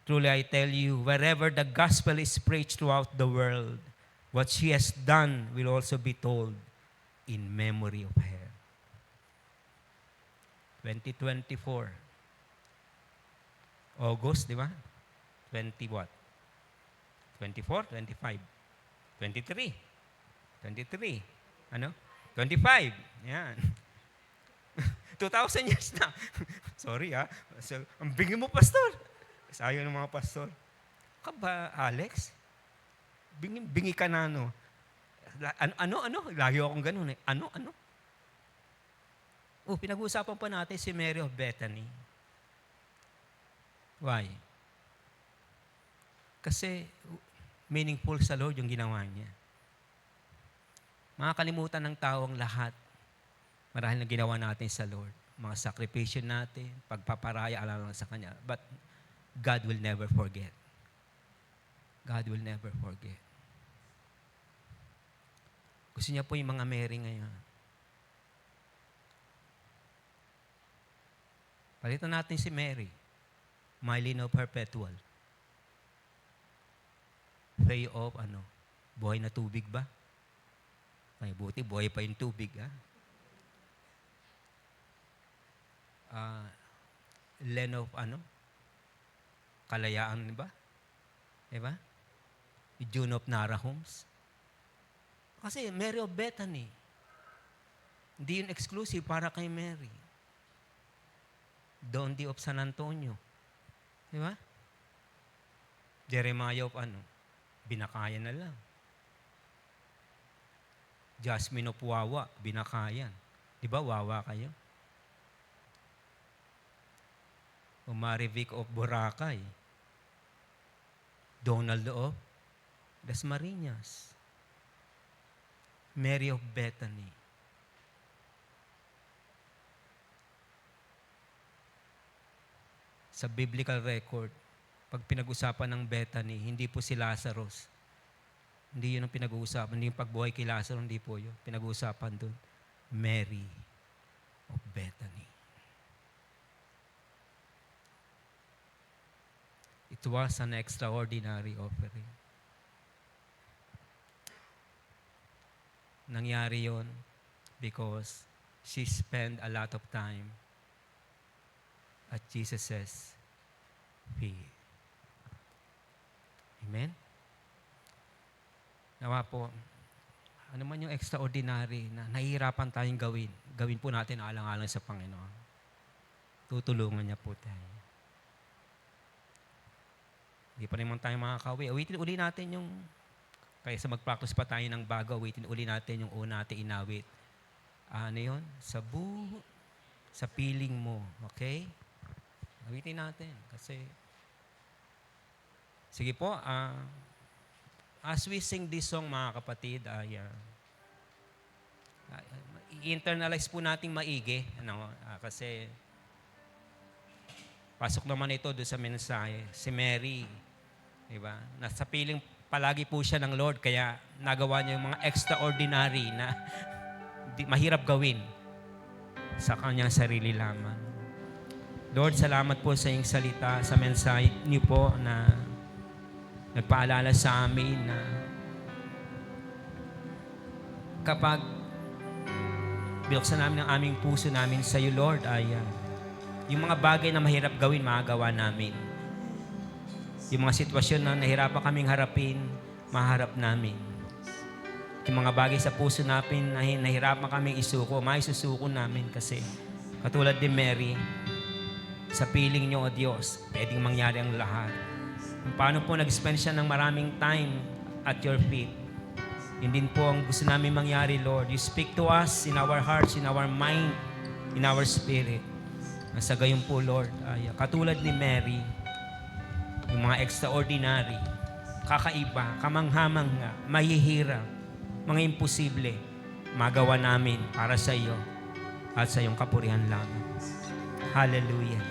S5: truly I tell you, wherever the gospel is preached throughout the world, what she has done will also be told in memory of her. 2024. August, di ba? 20 what? 24, 25, 23, 23, ano? 25, yan. 2,000 years na. Sorry So, ang bingi mo, pastor. Sayo ng mga pastor. Ka ba, Alex? Bingi ka na, ano? Ano? Lagi akong ganun eh. Ano? Pinag-uusapan pa natin si Mary of Bethany. Why? Kasi meaningful sa Lord yung ginawa niya. Makakalimutan ng tao ang lahat marahil na ginawa natin sa Lord. Mga sakripisyo natin, pagpaparaya, alang sa Kanya. But God will never forget. God will never forget. Gusto niya po yung mga Mary ngayon. Palitan natin si Mary. Mylene of Perpetual. Ray of buhay na tubig ba? May buti, buhay pa yung tubig, Len of kalayaan, ba? Diba? June of Narahoms. Kasi Mary of Bethany. Hindi yun exclusive para kay Mary. Dondi of San Antonio. Diba? Jeremiah of binakayan na lang. Jasmine of Wawa, binakayan. Diba, Wawa kayo? O Marivic of Boracay. Donald of Dasmariñas. Mary of Bethany. Sa biblical record, pag pinag-usapan ng Bethany, hindi po si Lazarus Hindi yun ang pinag-uusapan. Hindi yung pagbuhay kay Lazaro, hindi po yun. Pinag-uusapan doon, Mary of Bethany. It was an extraordinary offering. Nangyari yon because she spent a lot of time at Jesus' feet. Amen? Nawa po, ano man yung extraordinary na nahihirapan tayong gawin, gawin po natin alang-alang sa Panginoon. Tutulungan niya po tayo. Hindi pa naman tayo makakawi. Awitin uli natin yung, kaysa mag-practice pa tayo ng bago, awitin uli natin yung una natin inawit. Ano yun? Sa piling mo. Okay? Awitin natin. Kasi, sige po, as we sing this song, mga kapatid, i-internalize po nating maigi. Kasi, pasok naman ito doon sa mensahe. Si Mary, diba? Nasa piling palagi po siya ng Lord, kaya nagawa niya yung mga extraordinary na mahirap gawin sa kanyang sarili lamang. Lord, salamat po sa iyong salita, sa mensahe niyo po na nagpaalala sa amin na kapag binuksan namin ang aming puso namin sa iyo, Lord, ay yung mga bagay na mahirap gawin, magagawa namin. Yung mga sitwasyon na nahirapan kaming harapin, maharap namin. Yung mga bagay sa puso namin na nahirapan kaming isuko, maisusuko namin kasi katulad ni Mary, sa piling niyo, O Diyos, pwedeng mangyari ang lahat. Paano po nag-spend siya ng maraming time at your feet? Yun din po ang gusto namin mangyari, Lord. You speak to us in our hearts, in our mind, in our spirit. Sa gayon po, Lord, ay katulad ni Mary, yung mga extraordinary, kakaiba, kamanghamang, mahihirap, mga imposible, magawa namin para sa iyo at sa iyong kapurihan lamang. Hallelujah.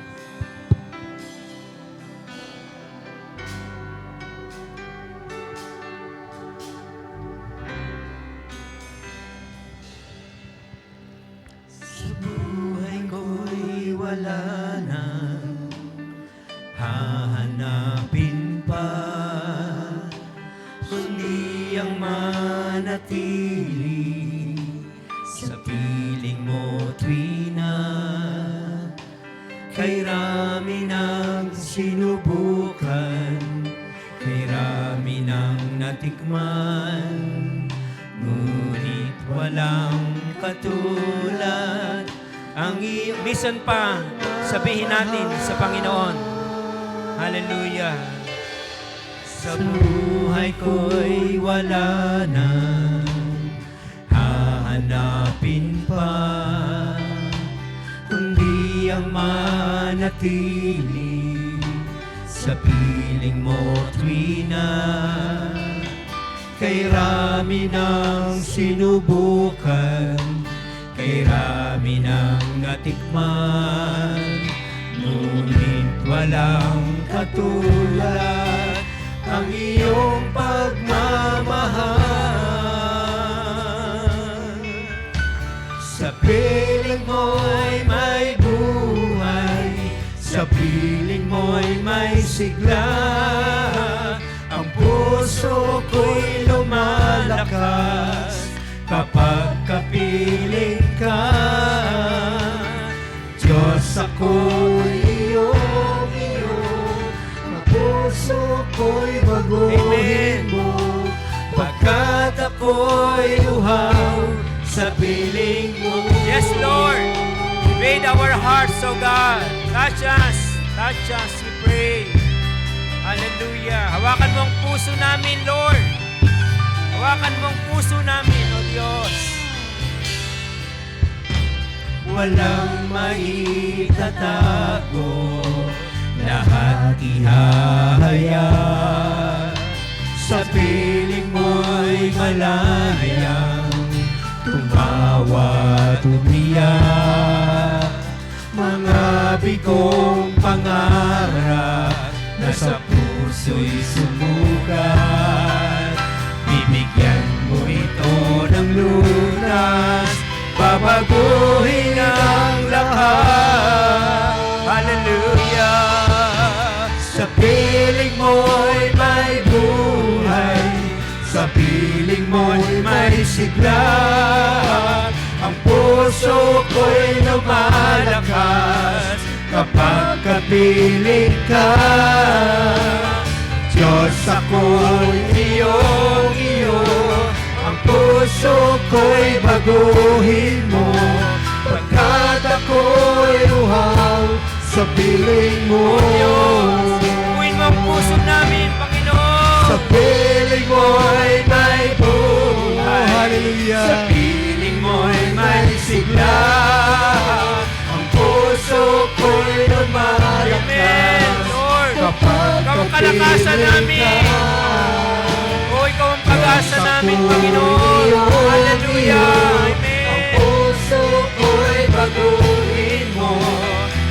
S3: Sa buhay ko'y wala na hahanapin pa, kundi ang manatili sa piling mo tuwina. Kay rami ng sinubukan, kay rami ng natikman, ngunit walang katulad ang iyong.
S5: Minsan pa, sabihin natin sa Panginoon, hallelujah.
S3: Sa buhay ko'y wala na hahanapin pa, kundi ang manatili sa piling mo tuwina. Kay rami ng sinubukan, kay rami ng natikman, ngunit walang katulad ang iyong pagmamahal. Sa piling mo'y may buhay, sa piling mo'y may sigla. Ang puso ko'y lumalakas kapag kapiling ka. Diyos, ako'y iyong ang puso ko'y baguhin mo, pagkat ako'y uhaw sa piling mo.
S5: Yes, Lord. Invade our hearts, O God. Touch us, we pray. Hallelujah. Hawakan mo ang puso namin, Lord. Hawakan mo ang puso namin, O Diyos.
S3: Walang maitatago, lahat ihahaya. Sa piling mo'y malayang tumawa at umiyak. Mga bigong pangarap na sa puso'y sumukat,
S5: babaguhin ang lahat. Hallelujah. Sa piling mo'y may buhay, sa piling mo'y may sigla. Ang puso ko'y lumalakas kapag kapiling ka. Diyos, ako'y iyong iyo, ang puso ko'y baguhin mo, pagkat ako'y uhaw sa piling mo. Buuin mo ang puso namin, Panginoon. Sa piling mo'y may buhay,
S1: Hallelujah.
S5: sa piling mo'y may sigla. Ang puso ko'y lumalakas kapag ikaw ang kalakasan namin. O ikaw ang pag-asa namin, Panginoon. Hallelujah. Amen. Ang puso ko'y baguhin mo,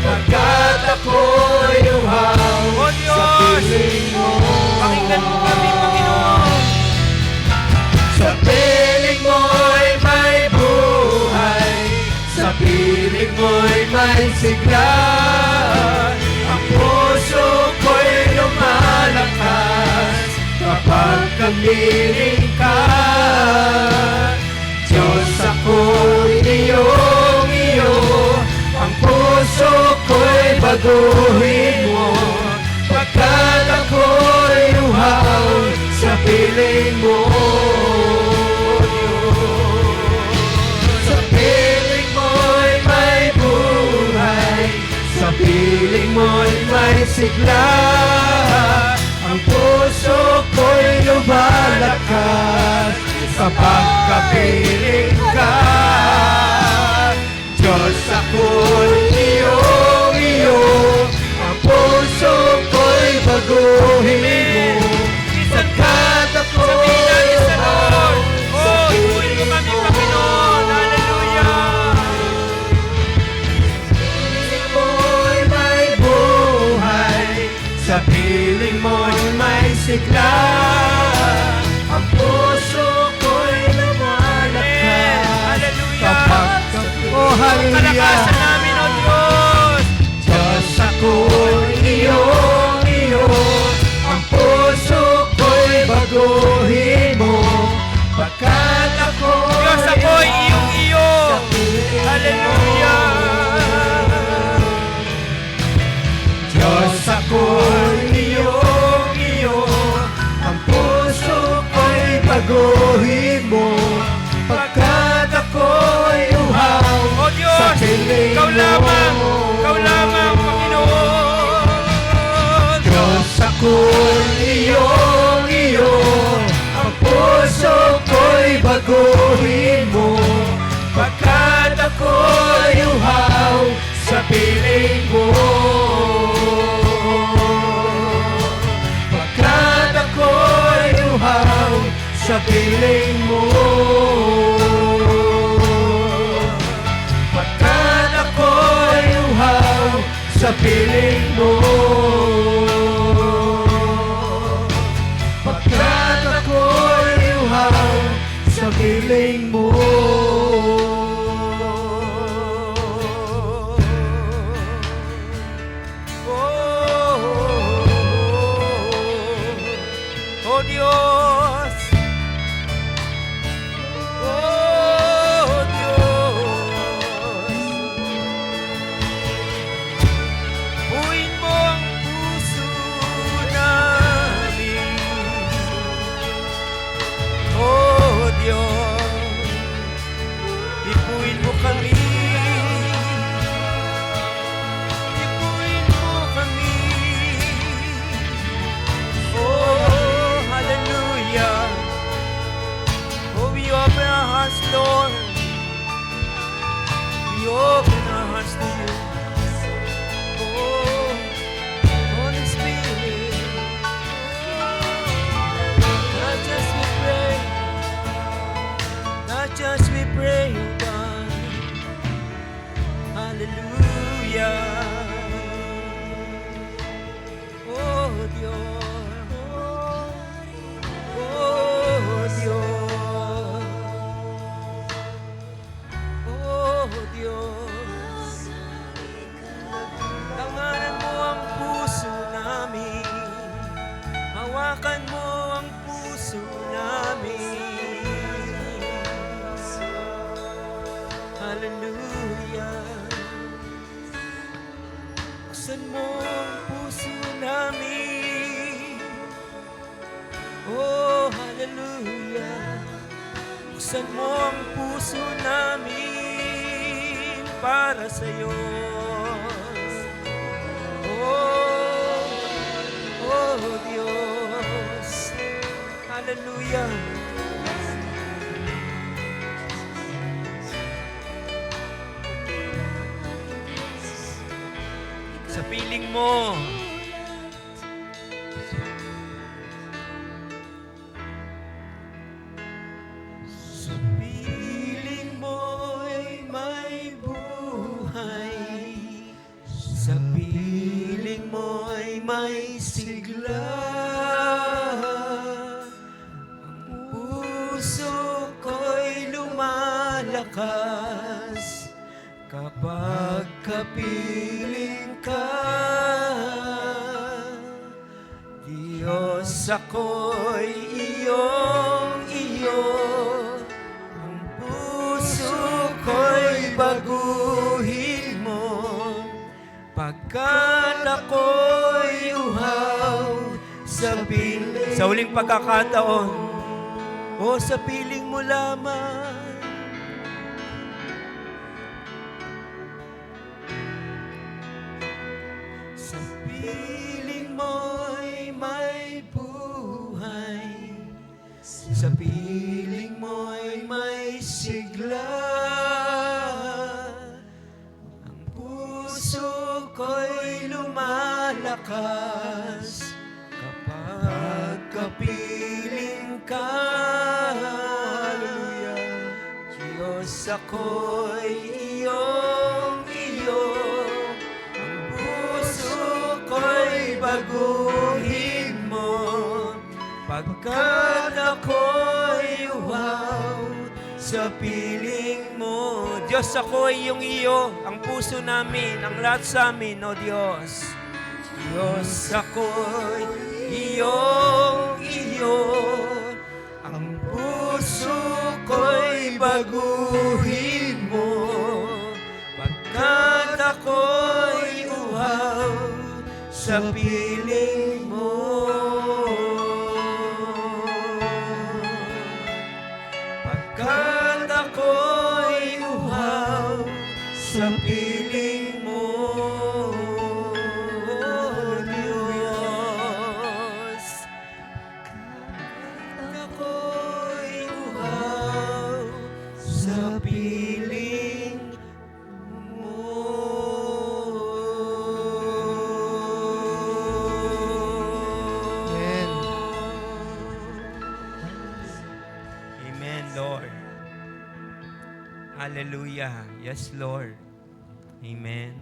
S5: pagkat ako'y uhaw sa piling mo. Pakinggan mo kami, Panginoon. Sa piling mo'y may buhay, sa piling mo'y may sigla. Ang puso ko'y lumalakas kapag kapiling ka. Diyos, ako'y iyong iyo, ang puso ko'y baguhin mo, pagkat ako'y uhaw sa piling mo. Sa piling mo'y may buhay, sa piling mo'y may sigla. Ang puso ko'y lumalakas kapag kapiling ka. Diyos, ako'y iyong iyo, ang puso ko'y baguhin mo, pagkat ako'y uhaw sa piling mo. Hallelujah. Sa piling mo'y may sigla. Ang puso ko'y lumalakas kapag
S1: Oh, hallelujah.
S5: kalakasan namin, O Diyos. Diyos, ako'y iyong iyo, ang puso ko'y baguhin mo, pagkat ako'y Diyos, ako'y iyong iyo. Hallelujah. Diyos, ako'y iyong iyo, ang puso ko'y baguhin mo, pagkat ako'y uhaw sa piling mo. Ikaw lamang, Panginoon. Diyos, ako'y iyong iyo, ang puso ko'y baguhin mo, pagkat ako'y uhaw sa piling mo. Pagkat ako'y uhaw sa piling mo. Pagkat ako'y uhaw sa piling mo. Pagkat ako'y uhaw sa piling mo. Oh Dios, oh Dios, buuin mo ang puso namin. Oh Dios, ipuin mo kami. Ipuin mo kami. Oh, hallelujah. Oh, we open our hearts, Lord. We open our hearts to you. Oh, Holy Spirit. Not just we pray. Not just we pray, oh God. Hallelujah. Oh, Dios. Oh, Dios. Oh, Buksan mo ang puso namin para sa'yo. Oh, oh Diyos. Hallelujah. Sa piling mo, sa piling mo'y may buhay, sa piling mo'y may sigla. Ang puso ko'y lumalakas kapag kapiling ka. Diyos, ako'y iyong-iyo. Ang puso ko'y baguhin mo, pagkat ako'y uhaw sa piling. Sa huling pagkakataon, o sa piling mo lamang. Sa piling mo'y may buhay, sa piling mo'y may sigla. Ang puso ko'y lumalakas kapag kapiling ka. Hallelujah. Diyos, ako'y iyong-iyo. Ko'y baguhin mo, pagkat ako'y uhaw sa piling mo. Diyos, ako'y iyong iyo, ang puso namin, ang lahat sa amin, o Diyos. Diyos, ako'y iyong iyo, ang puso ko'y baguhin mo, pagkat ako'y uhaw sa piling mo. Pagkat ako'y uhaw sa piling mo, Diyos. Pagkat ako'y uhaw sa piling mo. Amen, Lord. Hallelujah. Yes, Lord. Amen.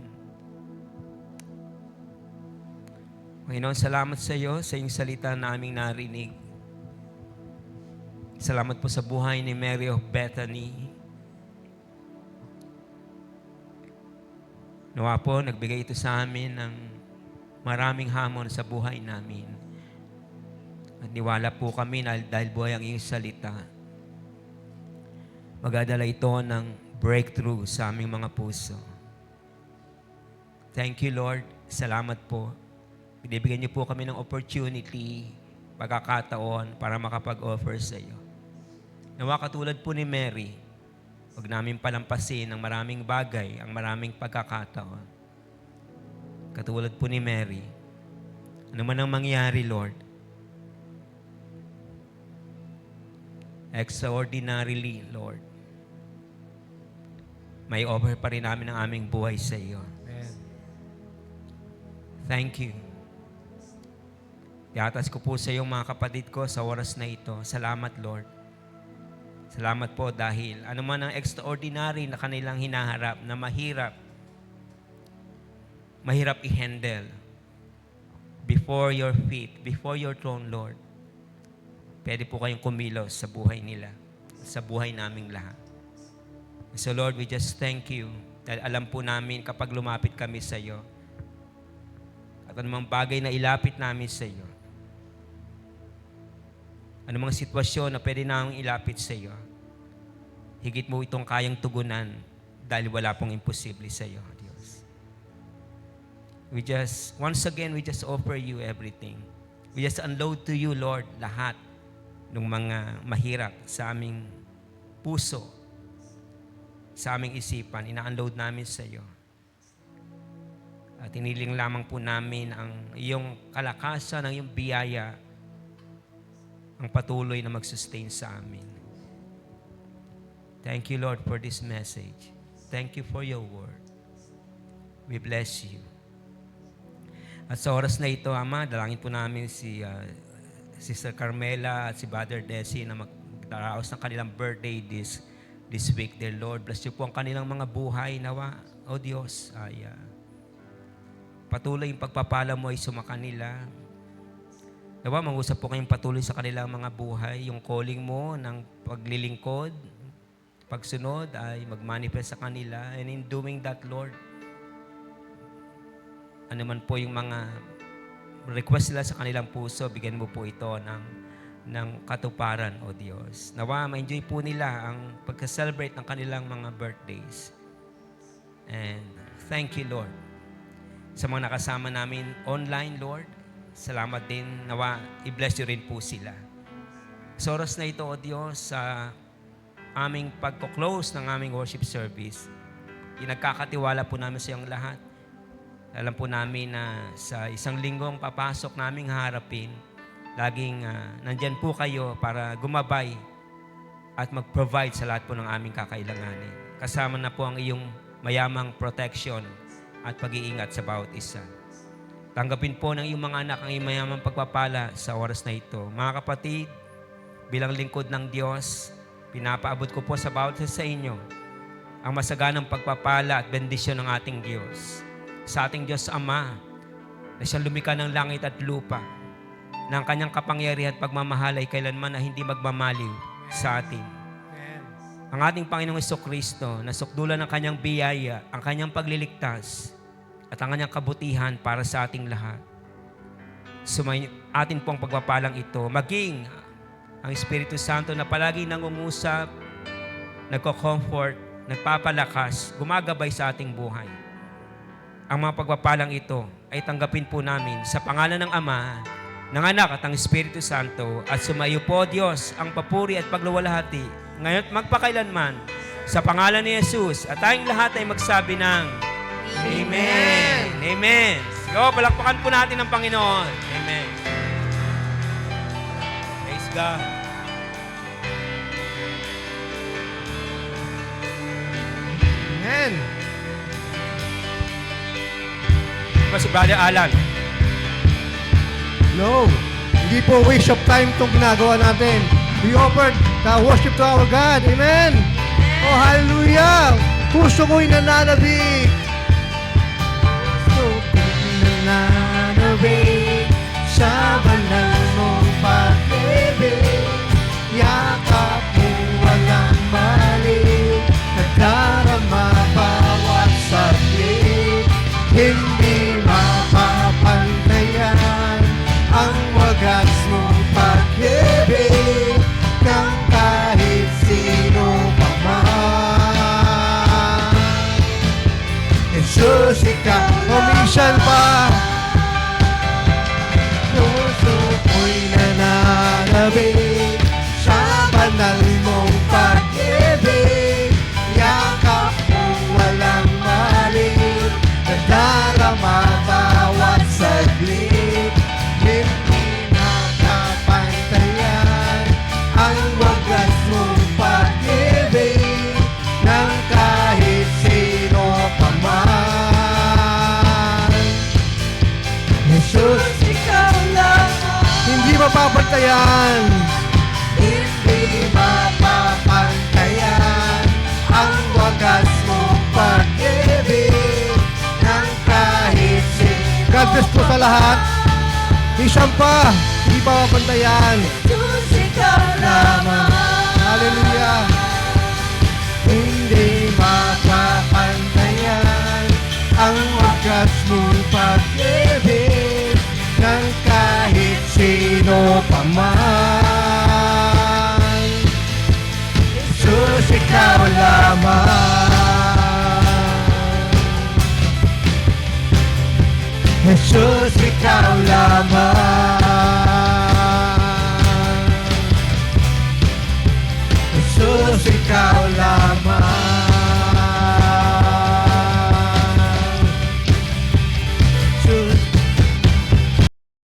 S5: Panginoon, salamat sa iyo sa iyong salita na aming narinig. Salamat po sa buhay ni Mary of Bethany. Nawa po, nagbigay ito sa amin ng maraming hamon sa buhay namin. At niwala po kami na dahil buhay ang iyong salita, magdadala ito ng breakthrough sa aming mga puso. Thank you, Lord. Salamat po. Binibigyan niyo po kami ng opportunity, pagkakataon para makapag-offer sa iyo. Nawa katulad po ni Mary, huwag namin palampasin ang maraming bagay, ang maraming pagkakataon. Katulad po ni Mary, ano man ang mangyari, Lord, extraordinarily, Lord, may offer pa rin namin ang aming buhay sa iyo.
S1: Amen.
S5: Thank you. Iatas ko po sa iyo mga kapatid ko sa oras na ito. Salamat, Lord. Salamat po dahil ano man ang extraordinary na kanilang hinaharap na mahirap i-handle before your feet, before your throne, Lord. Pwede po kayong kumilos sa buhay nila, sa buhay naming lahat. So Lord, we just thank you dahil alam po namin kapag lumapit kami sa iyo at anumang bagay na ilapit namin sa iyo, anumang sitwasyon na pwede namin ilapit sa iyo, higit mo itong kayang tugunan dahil wala pong imposible sa iyo, Diyos. Once again, we just offer you everything. We just unload to you, Lord, lahat ng mga mahirap sa aming puso, sa aming isipan, ina-unload namin sa iyo. At iniling lamang po namin ang iyong kalakasan, ang iyong biyaya, ang patuloy na mag-sustain sa amin. Thank you, Lord, for this message. Thank you for your word. We bless you. At sa oras na ito, Ama, dalangin po namin si Sister Carmela at si Brother Desi na magdaraos ng kanilang birthday this week, dear Lord. Bless you po ang kanilang mga buhay. Nawa, O Diyos, ay patuloy yung pagpapala mo ay sumakanila. Nawa, mangusap po kayong patuloy sa kanilang mga buhay. Yung calling mo ng paglilingkod, pagsunod ay mag-manifest sa kanila. And in doing that, Lord, ano man po yung mga request nila sa kanilang puso, bigyan mo po ito ng katuparan, O Diyos. Nawa, ma-enjoy po nila ang pagka-celebrate ng kanilang mga birthdays. And thank you, Lord. Sa mga nakasama namin online, Lord, salamat din. Nawa, i-bless you rin po sila. Sa oras na ito, O Diyos, sa aming pagko-close ng aming worship service, inagkakatiwala po namin sa iyong lahat. Alam po namin na sa isang linggong papasok naming harapin, laging nandyan po kayo para gumabay at mag-provide sa lahat po ng aming kakailanganin. Kasama na po ang iyong mayamang protection at pag-iingat sa bawat isa. Tanggapin po ng iyong mga anak ang iyong mayamang pagpapala sa oras na ito. Mga kapatid, bilang lingkod ng Diyos, pinapaabot ko po sa bawat isa sa inyo ang masaganang pagpapala at bendisyon ng ating Diyos. Sa ating Diyos Ama, na siyang lumikha ng langit at lupa, na ang kanyang kapangyarihan at pagmamahal ay kailanman na hindi magmamaliw sa atin. Ang ating Panginoong Jesucristo, na sukdulan ng kanyang biyaya, ang kanyang pagliligtas, at ang kanyang kabutihan para sa ating lahat. Sumay atin pong pagpapalang ito, maging ang Espiritu Santo na palagi nangungusap, nagko-comfort, nagpapalakas, gumagabay sa ating buhay. Ang mga pagpapalang ito ay tanggapin po namin sa pangalan ng Ama, ng Anak at ng Espiritu Santo, at sumayo po, Diyos, ang papuri at pagluwalhati ngayon at magpakailanman sa pangalan ni Jesus, at tayong lahat ay magsabi ng Amen. Amen. Go, palakpakan po natin ang Panginoon. Amen. Praise God.
S1: Amen.
S5: Diba si Brother Alan?
S1: No, hindi po waste of time itong ginagawa natin. We offered the worship to our God. Amen. Oh, hallelujah. Puso ko'y nananabik. Puso ko'y nananabik sa banal mong pag-ibig. Yakap mo walang mali, nagdarama bawat saglit. Hindi mapapantayan ang wagas mong pag-ibig ng kahit sino pa man. Jesus, ikaw, umisan pa. Puso ko'y nananabik sa banal mong pag-ibig. Yakap mo walang mali, nadarama bawat saglit. Hindi nakapantayan ang wagas mong pag-ibig ng kahit sino pa man. Jesus, ikaw lang, hindi mapapantayan, hindi mapapantayan ang wagas mong pag-ibig ng kahit sino. God bless po sa lahat. Isang pa, hindi mapapantayan.
S3: Jesus, ikaw lamang.
S1: Hallelujah. Hindi mapapantayan ang wagas mong pag-ibig ng kahit sino pa man. Jesus, ikaw lamang. Jesus, ikaw lamang.